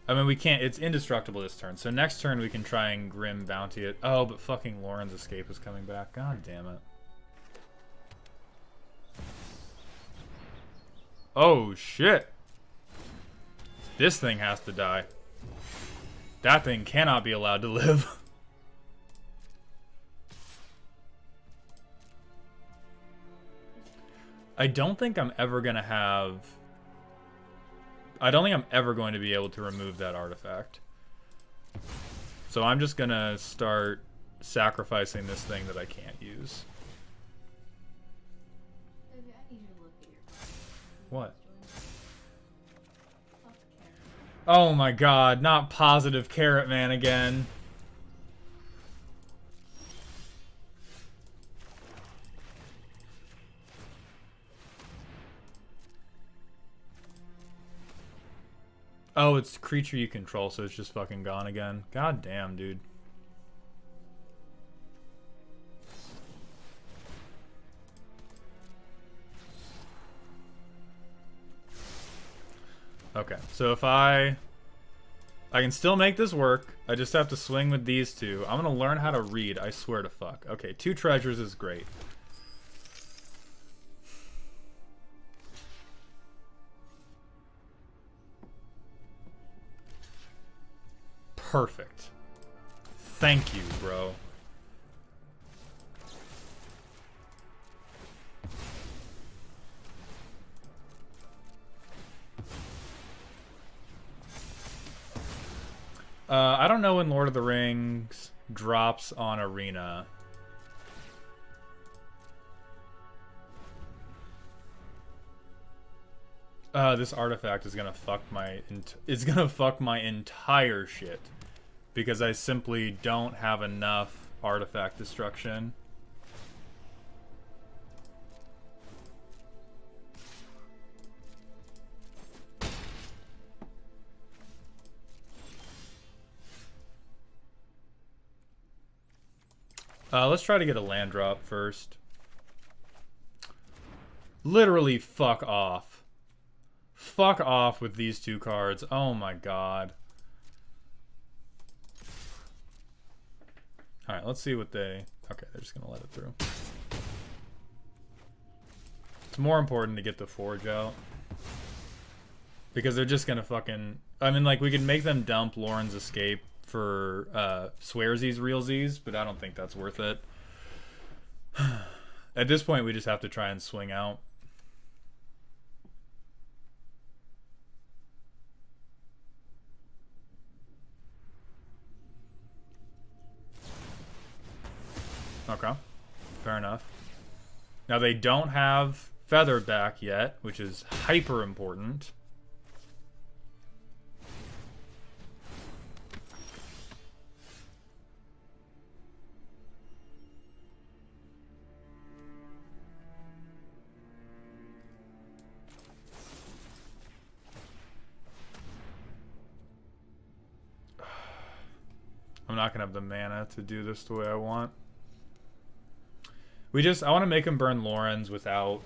A: I mean, we can't, it's indestructible this turn. So next turn we can try and Grim Bounty it. Oh, but fucking Lauren's Escape is coming back. God damn it. Oh, shit. This thing has to die. That thing cannot be allowed to live. I don't think I'm ever going to have... I don't think I'm ever going to be able to remove that artifact. So I'm just going to start sacrificing this thing that I can't use. What? Oh my god, not positive Carrot Man again. Oh, it's creature you control, so it's just fucking gone again. God damn, dude. Okay, so if I can still make this work. I just have to swing with these two. I'm gonna learn how to read, I swear to fuck. Okay, 2 treasures is great. Perfect. Thank you, bro. I don't know when Lord of the Rings drops on Arena. This artifact is gonna fuck my entire shit because I simply don't have enough artifact destruction. Let's try to get a land drop first. Literally, fuck off. Fuck off with these two cards. Oh my god. Alright, let's see what they... Okay, they're just gonna let it through. It's more important to get the Forge out. Because they're just gonna fucking... I mean, like, we can make them dump Lauren's Escape for Swearsies, Realsies, but I don't think that's worth it. At this point, we just have to try and swing out. Okay, fair enough. Now they don't have Feather back yet, which is hyper important. I'm not gonna have the mana to do this the way I want. I want to make him burn Lauren's without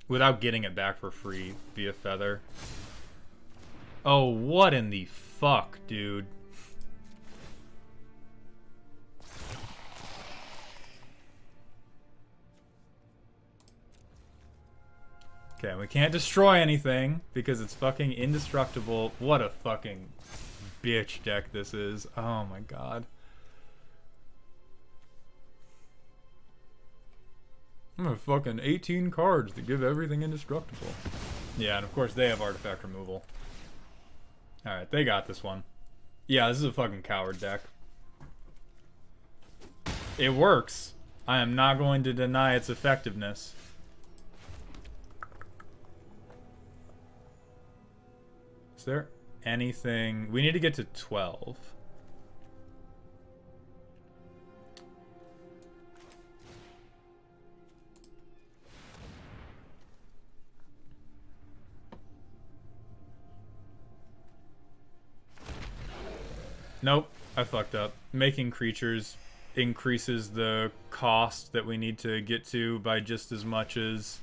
A: without getting it back for free via Feather. Oh, what in the fuck, dude? Okay, we can't destroy anything because it's fucking indestructible. What a fucking bitch deck this is. Oh my god. I'm gonna fucking 18 cards to give everything indestructible. Yeah, and of course they have artifact removal. Alright, they got this one. Yeah, this is a fucking coward deck. It works. I am not going to deny its effectiveness. Is there anything... We need to get to 12. Nope, I fucked up. Making creatures increases the cost that we need to get to by just as much as...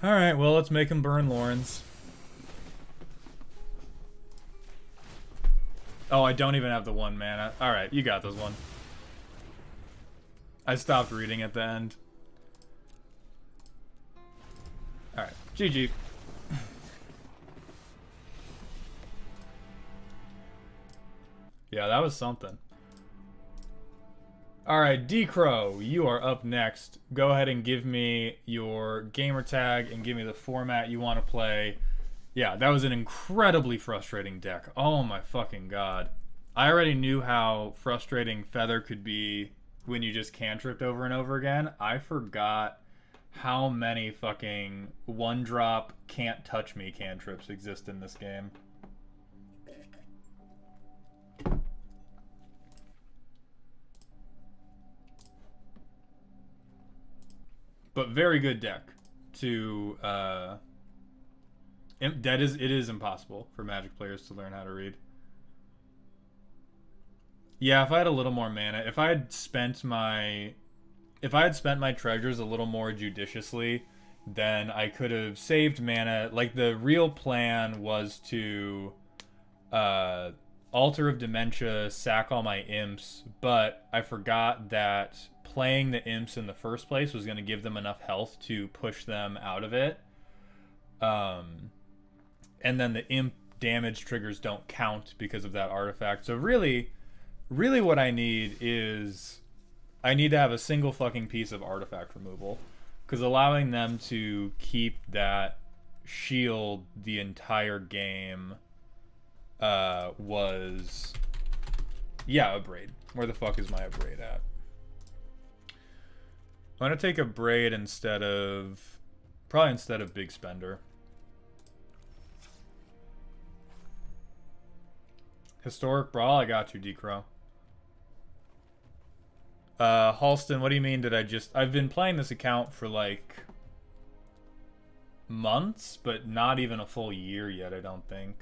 A: Alright, well, let's make him burn Lauren's. Oh, I don't even have the 1 mana. Alright, you got this one. I stopped reading at the end. Alright, GG. Yeah, that was something. Alright, D-Crow, you are up next. Go ahead and give me your gamer tag and give me the format you want to play. Yeah, that was an incredibly frustrating deck. Oh my fucking god. I already knew how frustrating Feather could be when you just cantripped over and over again. I forgot how many fucking one-drop can't touch me cantrips exist in this game. But very good deck to it is impossible for Magic players to learn how to read. Yeah, if I had a little more mana, if I had spent my treasures a little more judiciously, then I could have saved mana. Like, the real plan was to Altar of Dementia, sack all my imps, but I forgot that playing the imps in the first place was going to give them enough health to push them out of it. And then the imp damage triggers don't count because of that artifact. So really what I need is... I need to have a single fucking piece of artifact removal. Because allowing them to keep that shield the entire game was... Yeah, a braid. Where the fuck is my braid at? I'm gonna take a braid instead of... Probably instead of Big Spender. Historic Brawl, I got you, D-Crow. Halston, what do you mean did I just... I've been playing this account for like... months, but not even a full year yet, I don't think.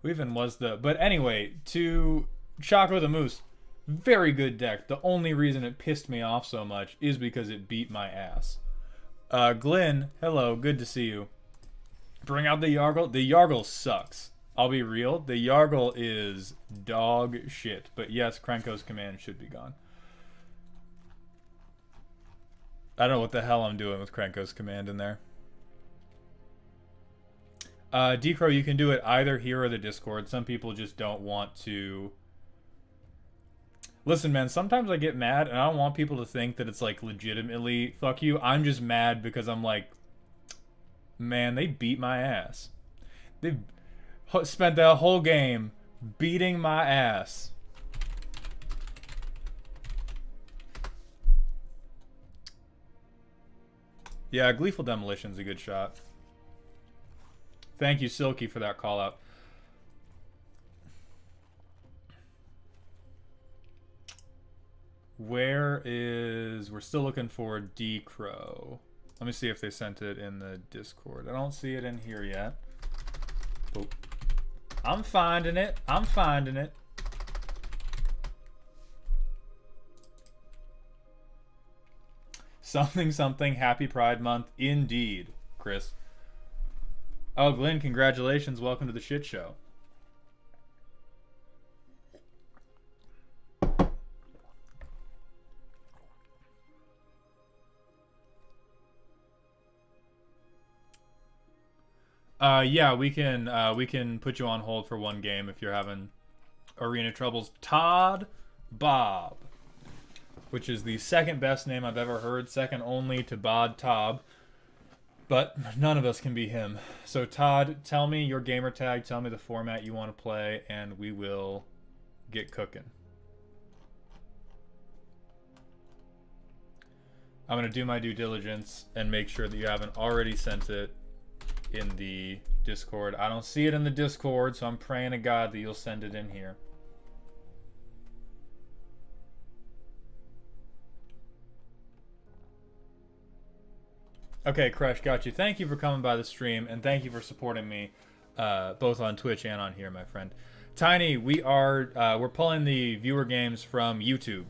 A: Who even was the... But anyway, to Choco the Moose, very good deck. The only reason it pissed me off so much is because it beat my ass. Glenn, hello, good to see you. Bring out the Yargle. The Yargle sucks. I'll be real, the Yargle is dog shit. But yes, Krenko's command should be gone. I don't know what the hell I'm doing with Krenko's command in there. D-Crow, you can do it either here or the Discord. Some people just don't want to... Listen, man, sometimes I get mad, and I don't want people to think that it's, like, legitimately, fuck you. I'm just mad because I'm like, man, they beat my ass. They spent that whole game beating my ass. Yeah, Gleeful Demolition's a good shot. Thank you, Silky, for that call out. Where is... We're still looking for D-Crow. Let me see if they sent it in the Discord. I don't see it in here yet. Oh. I'm finding it. I'm finding it. Something, something. Happy Pride Month. Indeed, Chris. Oh, Glenn, congratulations. Welcome to the shit show. Yeah, we can put you on hold for one game if you're having arena troubles. Todd Bob, which is the second best name I've ever heard, second only to Bod Tob. But none of us can be him. So Todd, tell me your gamer tag, tell me the format you want to play, and we will get cooking. I'm going to do my due diligence and make sure that you haven't already sent it in the Discord. I don't see it in the Discord, so I'm praying to God that you'll send it in here. Okay, Crush, got you. Thank you for coming by the stream, and thank you for supporting me, both on Twitch and on here, my friend. Tiny, we're pulling the viewer games from YouTube.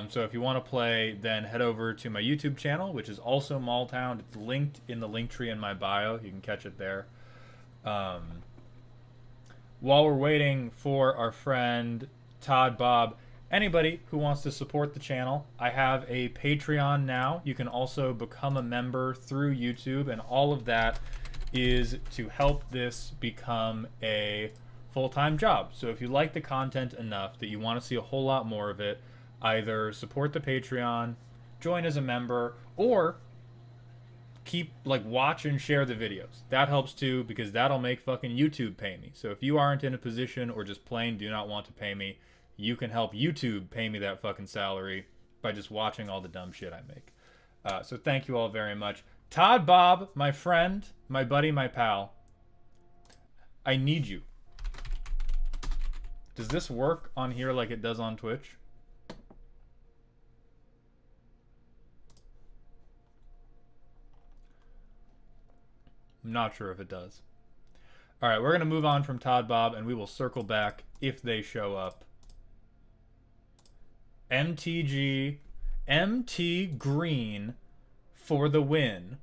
A: So if you want to play, then head over to my YouTube channel, which is also Malltown. It's linked in the link tree in my bio. You can catch it there. While we're waiting for our friend Todd Bob, anybody who wants to support the channel, I have a Patreon now. You can also become a member through YouTube, and all of that is to help this become a full-time job. So if you like the content enough that you want to see a whole lot more of it, either support the Patreon, join as a member, or watch and share the videos. That helps too, because that'll make fucking YouTube pay me. So if you aren't in a position or just plain do not want to pay me, you can help YouTube pay me that fucking salary by just watching all the dumb shit I make. So thank you all very much. Todd Bob, my friend, my buddy, my pal, I need you. Does this work on here like it does on Twitch? I'm not sure if it does. All right, we're going to move on from Todd Bob, and we will circle back if they show up. MTG, MT Green for the win.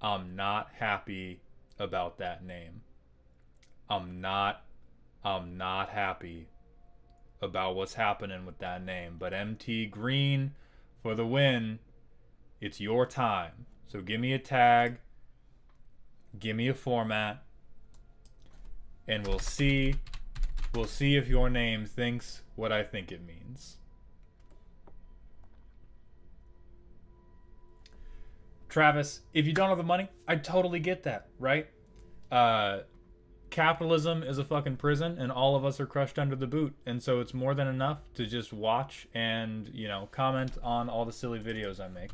A: I'm not happy about that name. I'm not happy about what's happening with that name. But MT Green for the win. It's your time. So give me a tag, give me a format, and we'll see if your name thinks what I think it means. Travis, if you don't have the money, I totally get that, right? Capitalism is a fucking prison, and all of us are crushed under the boot, and so it's more than enough to just watch and, you know, comment on all the silly videos I make.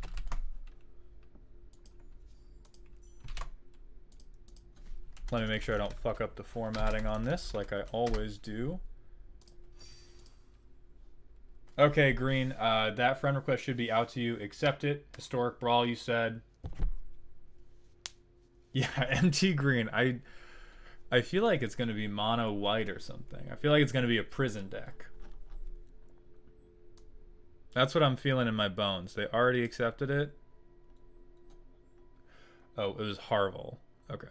A: Let me make sure I don't fuck up the formatting on this like I always do. Okay, Green, that friend request should be out to you. Accept it. Historic Brawl, you said. Yeah, MT Green. I feel like it's going to be mono white or something. I feel like it's going to be a prison deck. That's what I'm feeling in my bones. They already accepted it. Oh, it was Hbrawl. Okay.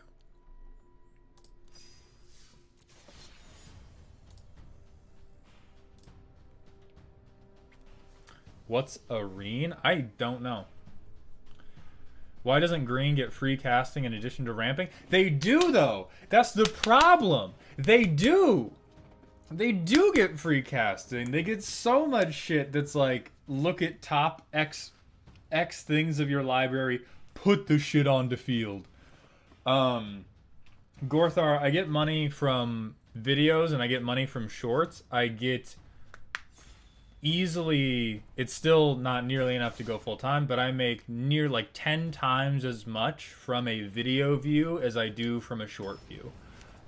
A: What's Arene? I don't know. Why doesn't Green get free casting in addition to ramping? They do, though. That's the problem. They do. They do get free casting. They get so much shit that's like, look at top X things of your library. Put the shit onto field. Gorthar, I get money from videos and I get money from shorts. I get easily, it's still not nearly enough to go full time, but I make near like 10 times as much from a video view as I do from a short view.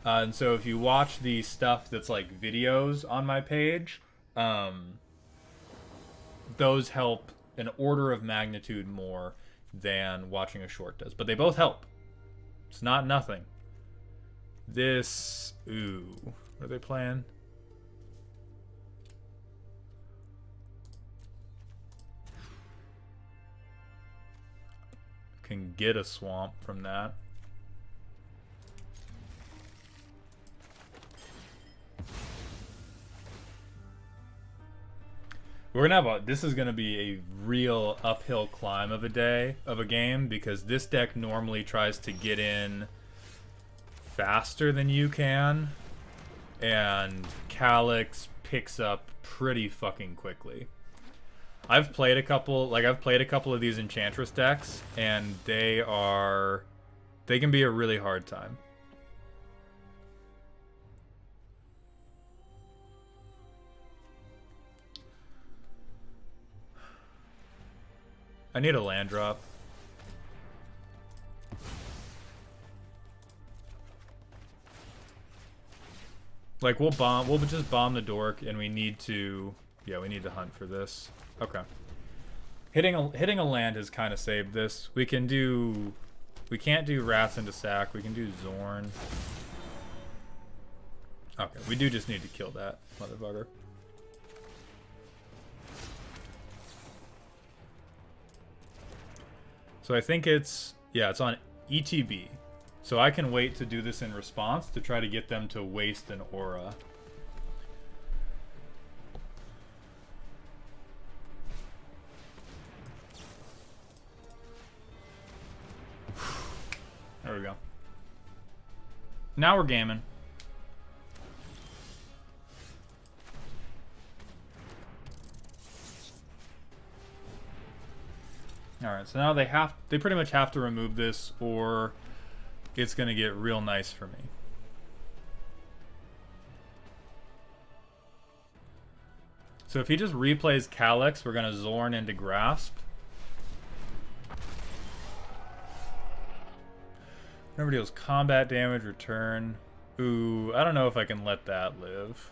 A: And so if you watch the stuff that's like videos on my page, those help an order of magnitude more than watching a short does. But they both help. It's not nothing. This, ooh, what are they playing? Can get a swamp from that. We're gonna have a, this is gonna be a real uphill climb of a game, because this deck normally tries to get in faster than you can, and Calyx picks up pretty fucking quickly. I've played a couple of these Enchantress decks, and they can be a really hard time. I need a land drop. Like, we'll just bomb the dork, and we need to, yeah, we need to hunt for this. Okay. Hitting a land has kind of saved this. We can't do Rats into sack. We can do Zorn. Okay, we do just need to kill that motherfucker. So I think it's on ETB. So I can wait to do this in response to try to get them to waste an aura. There we go. Now we're gaming. Alright, so now they pretty much have to remove this, or it's gonna get real nice for me. So if he just replays Calyx, we're gonna Zorn into Grasp. Whenever deals combat damage, return. Ooh, I don't know if I can let that live.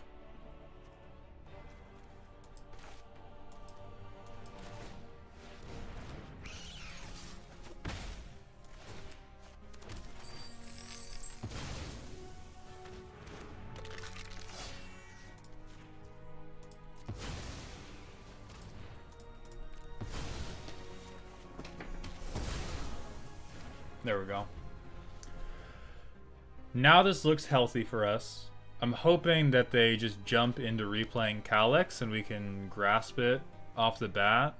A: There we go. Now this looks healthy for us. I'm hoping that they just jump into replaying Calyx and we can grasp it off the bat.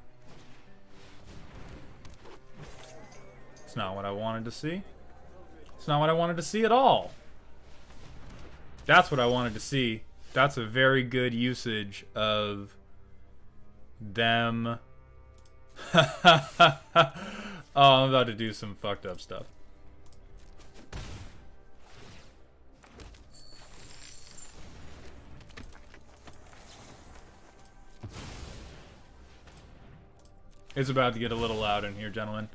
A: It's not what I wanted to see. It's not what I wanted to see at all. That's what I wanted to see. That's a very good usage of them. Oh, I'm about to do some fucked up stuff. It's about to get a little loud in here, gentlemen.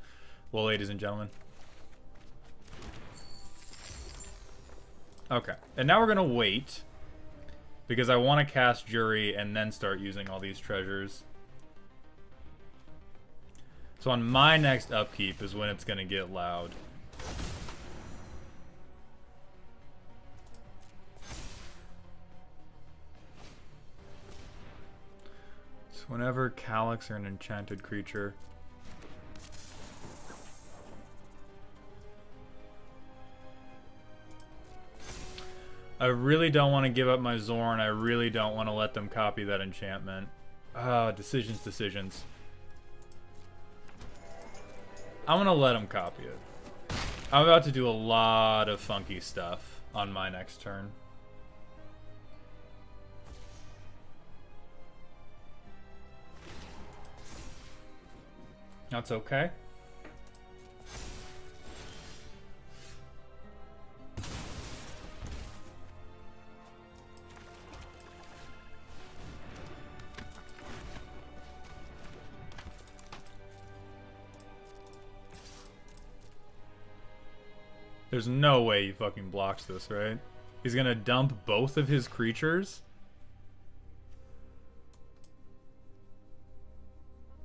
A: Well, ladies and gentlemen. Okay, and now we're gonna wait because I want to cast Juri and then start using all these treasures. So on my next upkeep is when it's gonna get loud. So whenever Calyx or an enchanted creature. I really don't want to give up my Zorn. I really don't want to let them copy that enchantment. Decisions, decisions. I'm going to let them copy it. I'm about to do a lot of funky stuff on my next turn. That's okay. There's no way he fucking blocks this, right? He's gonna dump both of his creatures?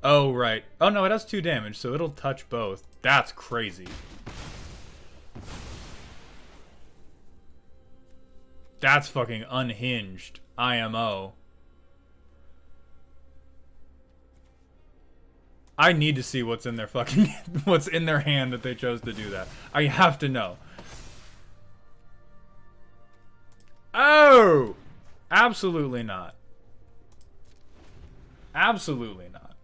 A: Oh, right. Oh, no, it has 2 damage, so it'll touch both. That's crazy. That's fucking unhinged. IMO. I need to see what's in their fucking what's in their hand that they chose to do that. I have to know. Oh! Absolutely not. Absolutely not.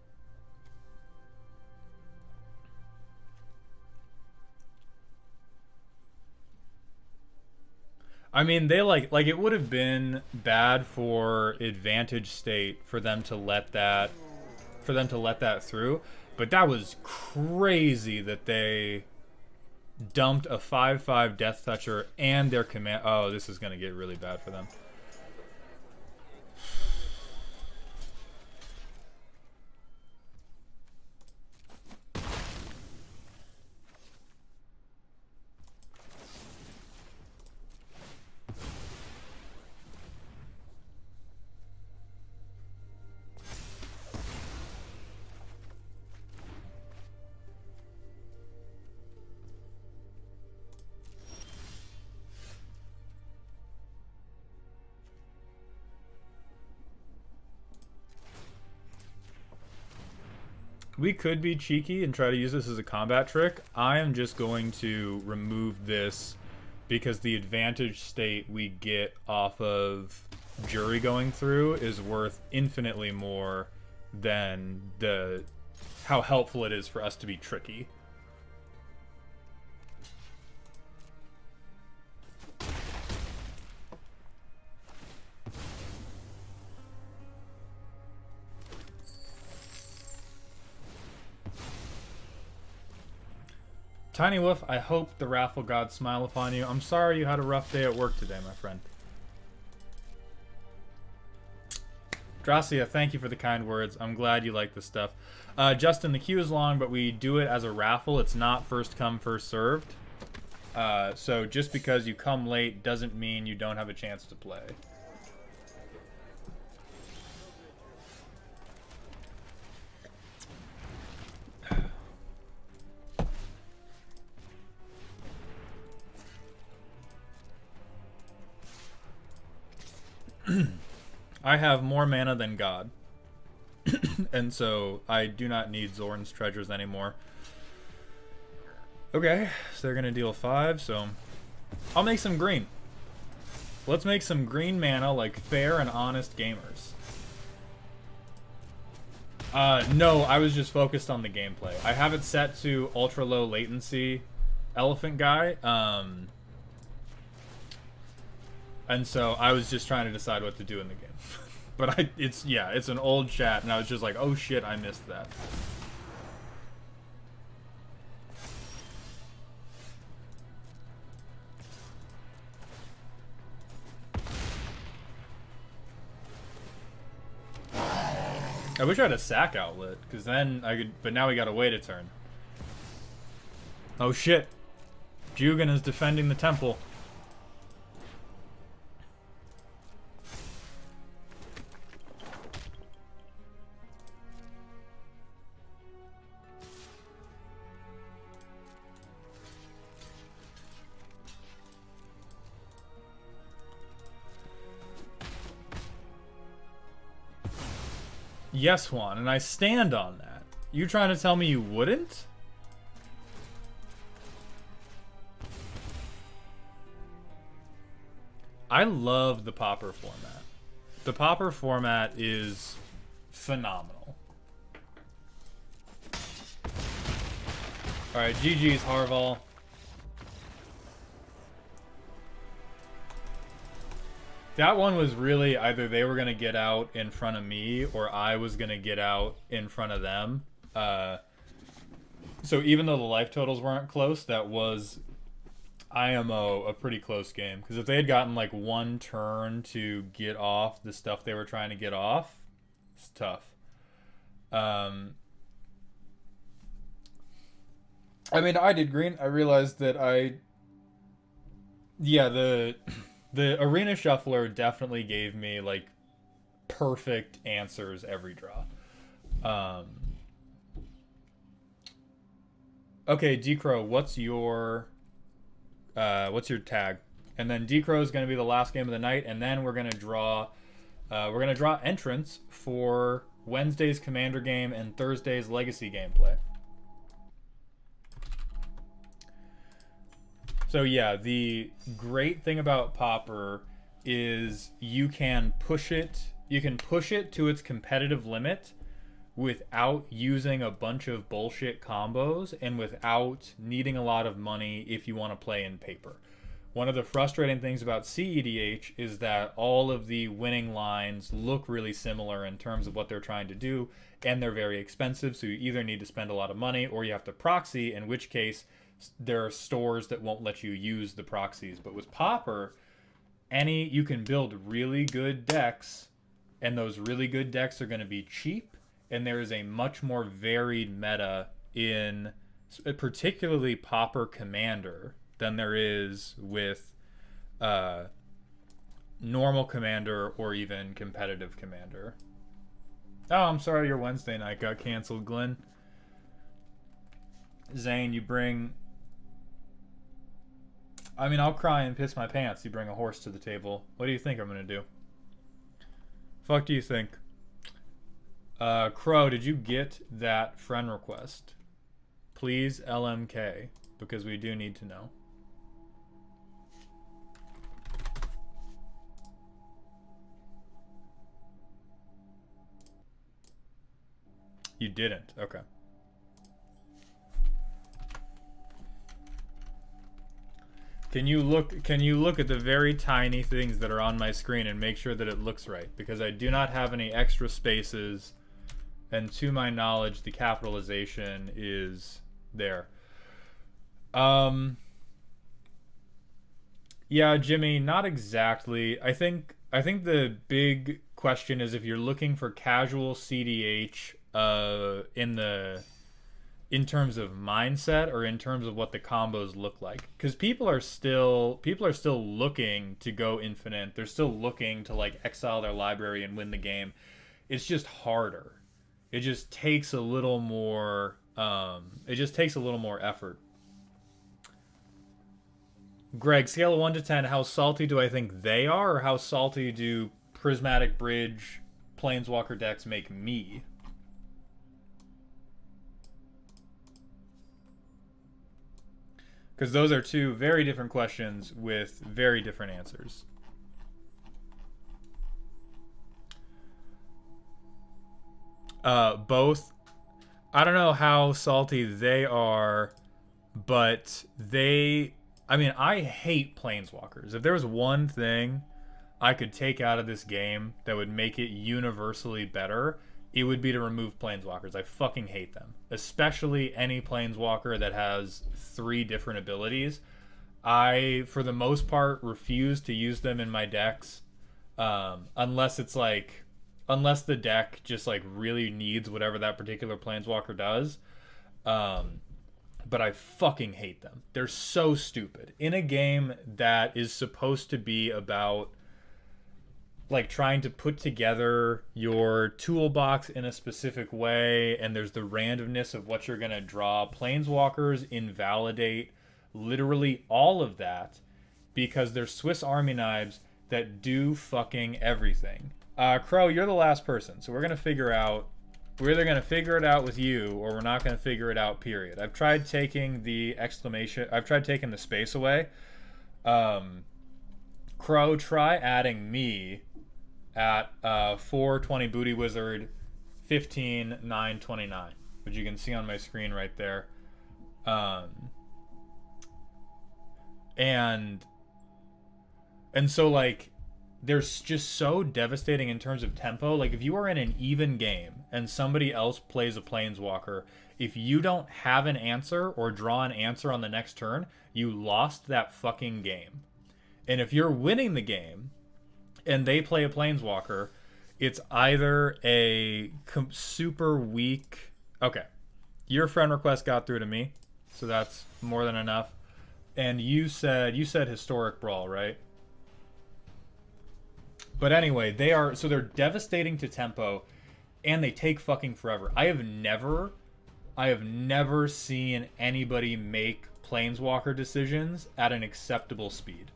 A: I mean, they like it would have been bad for Advantage State for them to let that through, but that was crazy that they dumped a 5/5 Death Toucher and their command. Oh, this is gonna get really bad for them. We could be cheeky and try to use this as a combat trick. I am just going to remove this because the advantage state we get off of Juri going through is worth infinitely more than how helpful it is for us to be tricky. Tiny Wolf, I hope the Wrathful Gods smile upon you. I'm sorry you had a rough day at work today, my friend. Dracia, thank you for the kind words. I'm glad you like this stuff. Justin, the queue is long, but we do it as a raffle. It's not first come, first served. So just because you come late doesn't mean you don't have a chance to play. I have more mana than God. And so I do not need Zorn's treasures anymore. Okay, so they're gonna deal 5, so I'll make some green. Let's make some green mana like fair and honest gamers. No, I was just focused on the gameplay. I have it set to ultra low latency elephant guy, and so I was just trying to decide what to do in the game. But it's an old chat, and I was just like, oh shit, I missed that. I wish I had a sack outlet, because then I could, but now we gotta wait a turn. Oh shit. Jugan is defending the temple. Yes, Juan, and I stand on that. You trying to tell me you wouldn't? I love the popper format. The popper format is phenomenal. Alright, GG's Hbrawl. That one was really either they were going to get out in front of me or I was going to get out in front of them. So even though the life totals weren't close, that was IMO a pretty close game. Because if they had gotten like one turn to get off the stuff they were trying to get off, it's tough. I mean, I did green. I realized that the Arena Shuffler definitely gave me, like, perfect answers every draw. Okay, D-Crow, what's your tag? And then D-Crow is going to be the last game of the night, and then we're going to draw entrants for Wednesday's Commander game and Thursday's Legacy gameplay. So yeah, the great thing about Popper is you can push it to its competitive limit without using a bunch of bullshit combos and without needing a lot of money if you want to play in paper. One of the frustrating things about cEDH is that all of the winning lines look really similar in terms of what they're trying to do, and they're very expensive, so you either need to spend a lot of money or you have to proxy, in which case there are stores that won't let you use the proxies. But with Popper, you can build really good decks, and those really good decks are going to be cheap, and there is a much more varied meta in particularly Popper Commander than there is with normal Commander or even competitive Commander. Oh, I'm sorry your Wednesday night got canceled, Glenn. Zane, you bring... I mean, I'll cry and piss my pants. You bring a horse to the table. What do you think I'm going to do? Fuck do you think? Crow, did you get that friend request? Please LMK, because we do need to know. You didn't. Okay. Can you look at the very tiny things that are on my screen and make sure that it looks right? Because I do not have any extra spaces, and to my knowledge, the capitalization is there. Yeah, Jimmy, not exactly. I think the big question is if you're looking for casual cEDH in terms of mindset or in terms of what the combos look like, because people are still looking to go infinite. They're still looking to like exile their library and win the game. It's just harder. It just takes a little more effort. Greg, scale of 1 to 10, how salty do I think they are, or how salty do Prismatic Bridge Planeswalker decks make me? Because those are two very different questions with very different answers. Both, I don't know how salty they are, but I mean, I hate planeswalkers. If there was one thing I could take out of this game that would make it universally better, it would be to remove planeswalkers. I fucking hate them. Especially any planeswalker that has 3 different abilities. I, for the most part, refuse to use them in my decks. Unless the deck just like really needs whatever that particular planeswalker does. But I fucking hate them. They're so stupid. In a game that is supposed to be about like trying to put together your toolbox in a specific way, and there's the randomness of what you're going to draw, planeswalkers invalidate literally all of that because they're Swiss Army knives that do fucking everything. Crow, you're the last person, so we're either going to figure it out with you, or we're not going to figure it out, period. I've tried taking the space away. Crow, try adding me at 420 Booty Wizard 15,929, which you can see on my screen right there. And so like they're just so devastating in terms of tempo. Like if you are in an even game and somebody else plays a planeswalker, if you don't have an answer or draw an answer on the next turn, you lost that fucking game. And if you're winning the game and they play a planeswalker, it's either a super weak... Okay, your friend request got through to me, so that's more than enough. And you said Historic Brawl, right? But anyway, they're devastating to tempo, and they take fucking forever. I have never seen anybody make planeswalker decisions at an acceptable speed.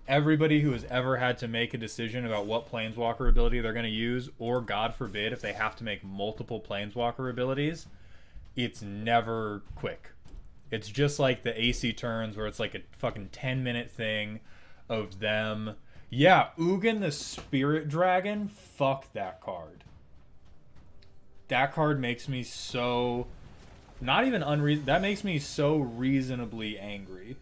A: Everybody who has ever had to make a decision about what planeswalker ability they're going to use, or God forbid if they have to make multiple planeswalker abilities, it's never quick. It's just like the AC turns where it's like a fucking 10-minute thing of them. Yeah, Ugin the Spirit Dragon, fuck that card. That card makes me so... Not even that makes me so reasonably angry.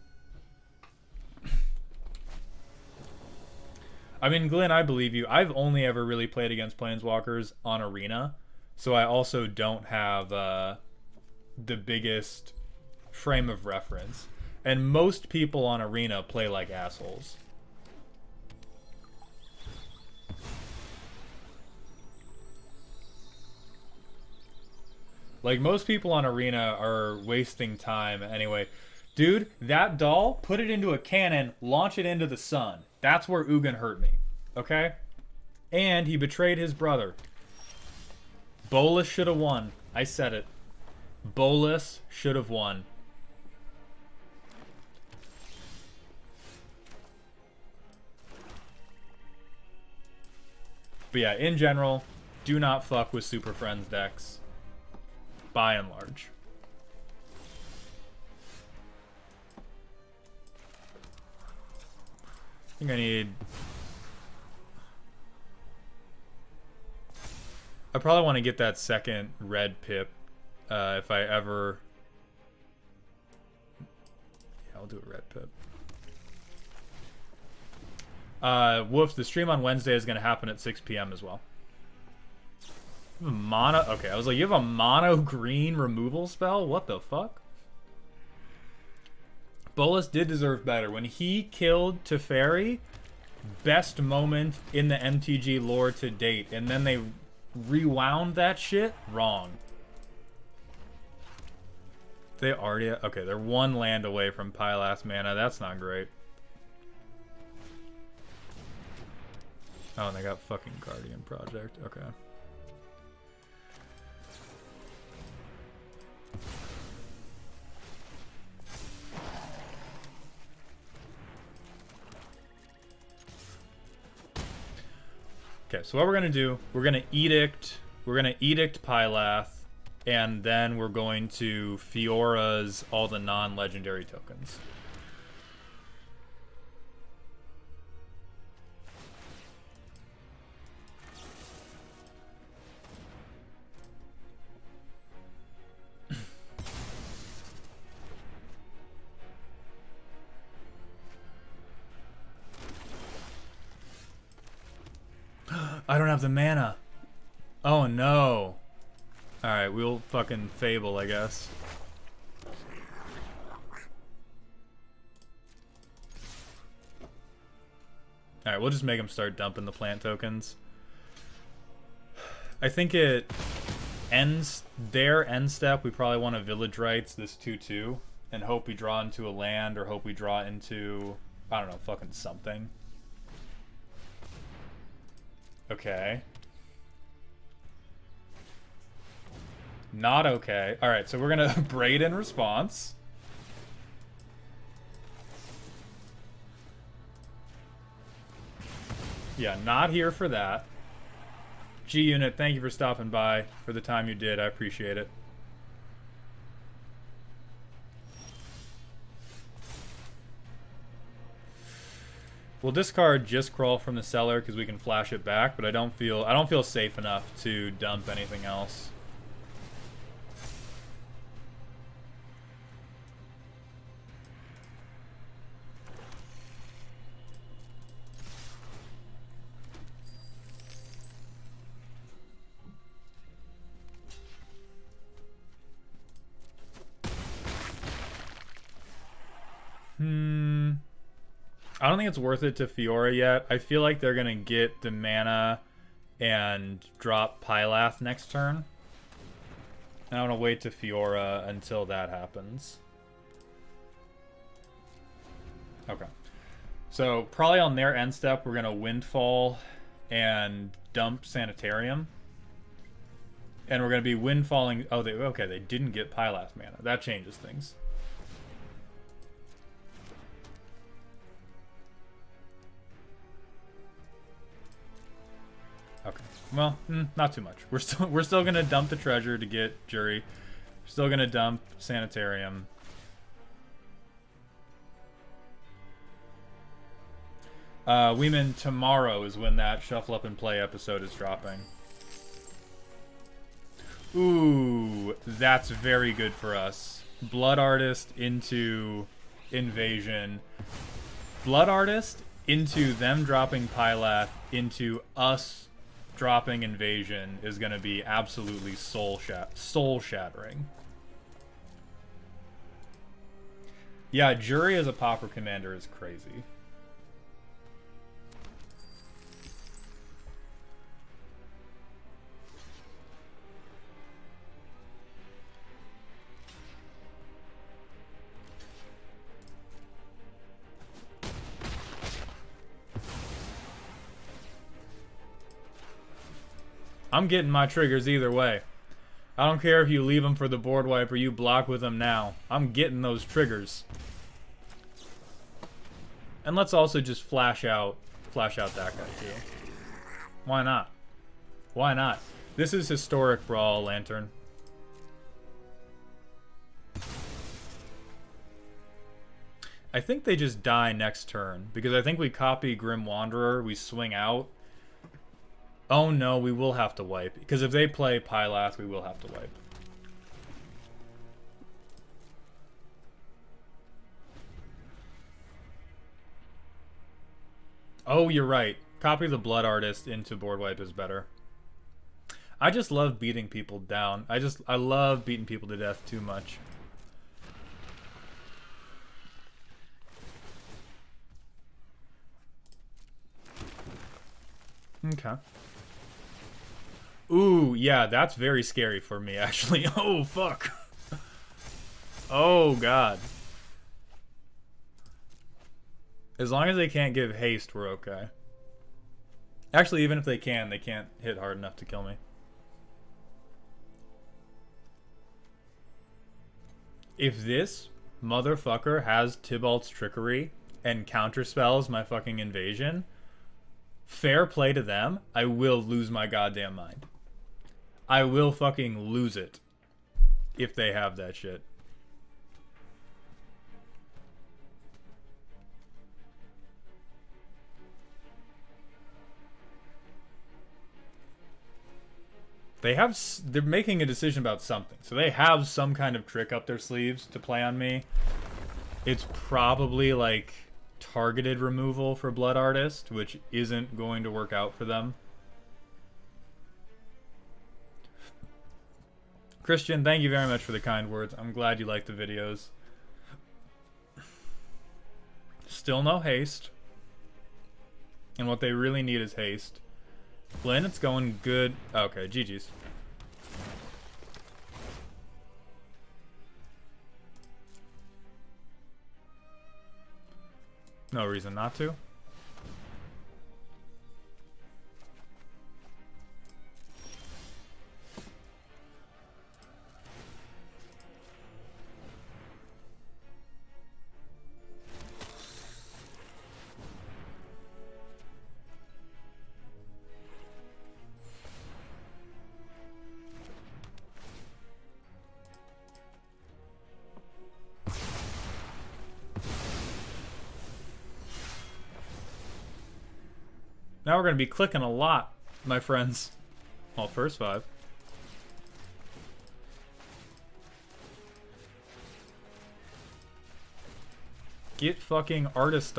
A: I mean, Glenn, I believe you. I've only ever really played against planeswalkers on Arena, so I also don't have the biggest frame of reference. And most people on Arena play like assholes. Like, most people on Arena are wasting time anyway. Dude, that doll, put it into a cannon, launch it into the sun. That's where Ugin hurt me. Okay? And he betrayed his brother. Bolas should have won. I said it. Bolas should have won. But yeah, in general, do not fuck with Super Friends decks. By and large. I think I probably want to get that second red pip if I ever... Yeah, I'll do a red pip. Wolf, the stream on Wednesday is going to happen at 6 p.m. as well. Mono... Okay, I was like, you have a mono green removal spell? What the fuck? Bolas did deserve better. When he killed Teferi, best moment in the MTG lore to date. And then they rewound that shit wrong. They already... Okay, they're one land away from Pilaf mana. That's not great. Oh, and they got fucking Guardian Project. Okay. Okay, so what we're gonna do, we're gonna edict Pilaf, and then we're going to Fiora's all the non-legendary tokens. I don't have the mana. Oh no. Alright, we'll fucking Fable, I guess. Alright, we'll just make him start dumping the plant tokens. I think it ends their end step. We probably want to Village Rites this 2/2 and hope we draw into a land or hope we draw into, I don't know, fucking something. Okay. Not okay. Alright, so we're gonna Braid in response. Yeah, not here for that. G-Unit, thank you for stopping by for the time you did. I appreciate it. We'll discard just Crawl from the cellar because we can flash it back, but I don't feel safe enough to dump anything else. I don't think it's worth it to Fiora yet. I feel like they're gonna get the mana and drop Pilaf next turn. And I want to wait to Fiora until that happens. Okay. So probably on their end step, we're gonna Windfall and dump Sanitarium. And we're gonna be Windfalling. Oh, they didn't get Pilaf mana. That changes things. Okay. Well, not too much. We're still gonna dump the treasure to get Juri. We're still gonna dump Sanitarium. Weeman, tomorrow is when that Shuffle Up and Play episode is dropping. Ooh, that's very good for us. Blood Artist into Invasion. Blood Artist into them dropping Pilaf into us dropping Invasion is going to be absolutely soul-shattering. Yeah, Juri as a Pauper Commander is crazy. I'm getting my triggers either way. I don't care if you leave them for the board wipe or you block with them now. I'm getting those triggers. And let's also just flash out that guy too. Why not? Why not? This is Historic Brawl, Lantern. I think they just die next turn because I think we copy Grim Wanderer, we swing out. Oh no, we will have to wipe. Because if they play Pilaf, we will have to wipe. Oh, you're right. Copy the Blood Artist into board wipe is better. I just love beating people down. I love beating people to death too much. Okay. Ooh, yeah, that's very scary for me, actually. Oh, fuck. Oh, God. As long as they can't give haste, we're okay. Actually, even if they can't hit hard enough to kill me. If this motherfucker has Tybalt's Trickery and counterspells my fucking Invasion, fair play to them, I will lose my goddamn mind. I will fucking lose it if they have that shit. They're making a decision about something. So they have some kind of trick up their sleeves to play on me. It's probably like targeted removal for Blood Artist, which isn't going to work out for them. Christian, thank you very much for the kind words. I'm glad you like the videos. Still no haste. And what they really need is haste. Glenn, it's going good. Okay, GG's. No reason not to. Now we're going to be clicking a lot, my friends. Well, first 5. Get fucking artisted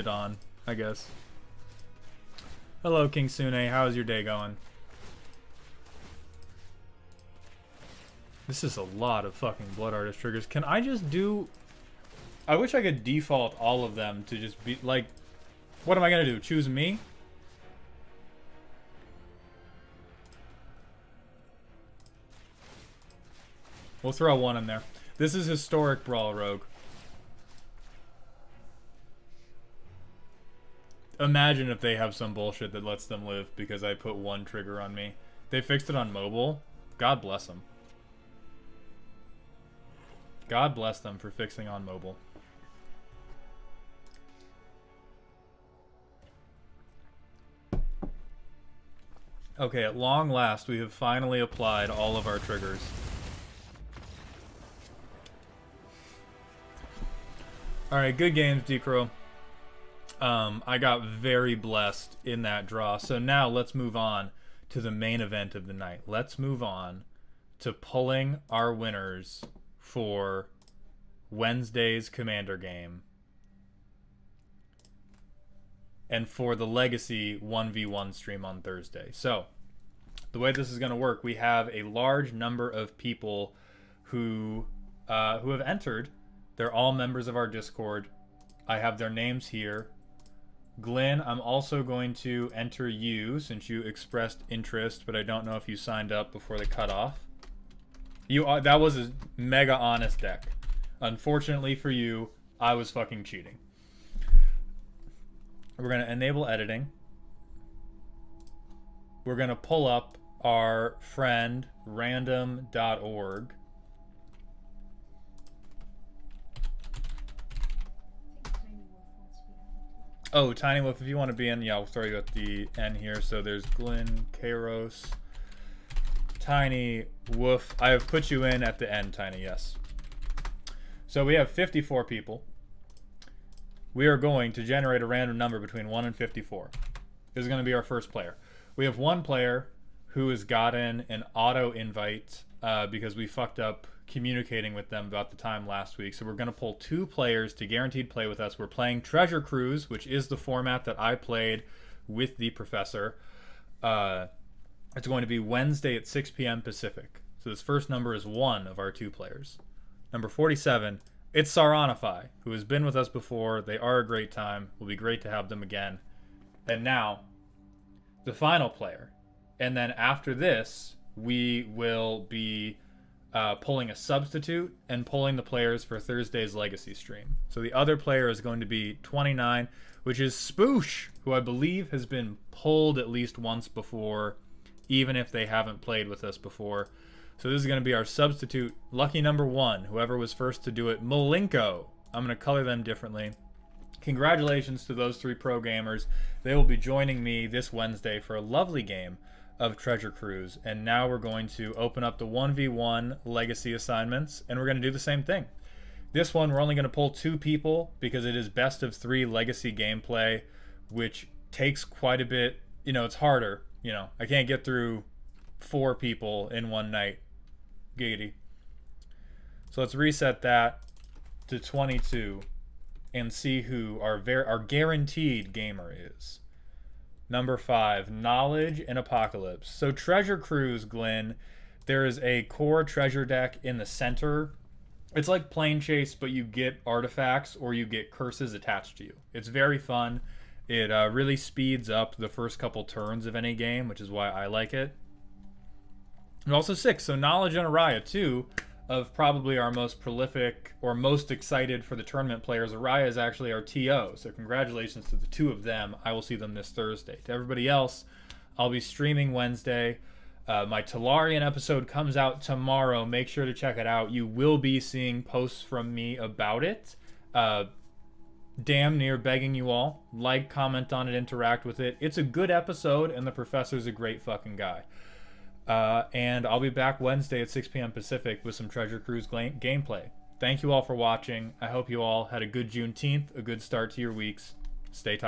A: on, I guess. Hello, King Sune. How's your day going? This is a lot of fucking Blood Artist triggers. Can I just do... I wish I could default all of them to just be, like... What am I gonna do? Choose me? We'll throw 1 in there. This is Historic Brawl Rogue. Imagine if they have some bullshit that lets them live because I put 1 trigger on me. They fixed it on mobile. God bless them. God bless them for fixing on mobile. Okay, at long last, we have finally applied all of our triggers. Alright, good games, Decro. I got very blessed in that draw. So now let's move on to the main event of the night. Let's move on to pulling our winners for Wednesday's Commander game. And for the Legacy 1v1 stream on Thursday. So, the way this is going to work, we have a large number of people who have entered. They're all members of our Discord. I have their names here. Glenn, I'm also going to enter you since you expressed interest, but I don't know if you signed up before the cutoff. That was a mega honest deck. Unfortunately for you, I was fucking cheating. We're going to enable editing. We're going to pull up our friend random.org. Oh, Tiny Wolf, if you want to be in, yeah, I'll throw you at the end here. So there's Glenn, Kairos, Tiny Wolf. I have put you in at the end, Tiny, yes. So we have 54 people. We are going to generate a random number between 1 and 54. This is going to be our first player. We have 1 player who has gotten an auto invite because we fucked up communicating with them about the time last week. So we're going to pull 2 players to guaranteed play with us. We're playing Treasure Cruise, which is the format that I played with the professor. It's going to be Wednesday at 6 p.m. Pacific. So this first number is 1 of our 2 players. Number 47, it's Saranify, who has been with us before. They are a great time. It will be great to have them again. And now, the final player. And then after this, we will be pulling a substitute and pulling the players for Thursday's Legacy stream. So the other player is going to be 29, which is Spoosh, who I believe has been pulled at least once before, even if they haven't played with us before. So this is going to be our substitute, lucky number 1, whoever was first to do it, Malenko. I'm going to color them differently. Congratulations to those 3 pro gamers. They will be joining me this Wednesday for a lovely game of Treasure Cruise. And now we're going to open up the 1v1 Legacy assignments, and we're going to do the same thing. This one, we're only going to pull 2 people because it is best of 3 Legacy gameplay, which takes quite a bit. You know, it's harder. You know, I can't get through 4 people in one night. Giggity. So let's reset that to 22 and see who our guaranteed gamer is. Number 5, Knowledge and Apocalypse. So Treasure Cruise, Glenn, There is a core treasure deck in the center. It's like Plane Chase, but you get artifacts or you get curses attached to you. It's very fun. It really speeds up the first couple turns of any game, which is why I like it. And also 6, so Knowledge and Araya, 2 of probably our most prolific or most excited for the tournament players. Araya is actually our TO, so congratulations to the 2 of them. I will see them this Thursday. To everybody else, I'll be streaming Wednesday. My Talarian episode comes out tomorrow. Make sure to check it out. You will be seeing posts from me about it. Damn near begging you all, like, comment on it, interact with it. It's a good episode, and the professor's a great fucking guy. And I'll be back Wednesday at 6 p.m. Pacific with some Treasure Cruise gameplay. Thank you all for watching. I hope you all had a good Juneteenth, a good start to your weeks. Stay top.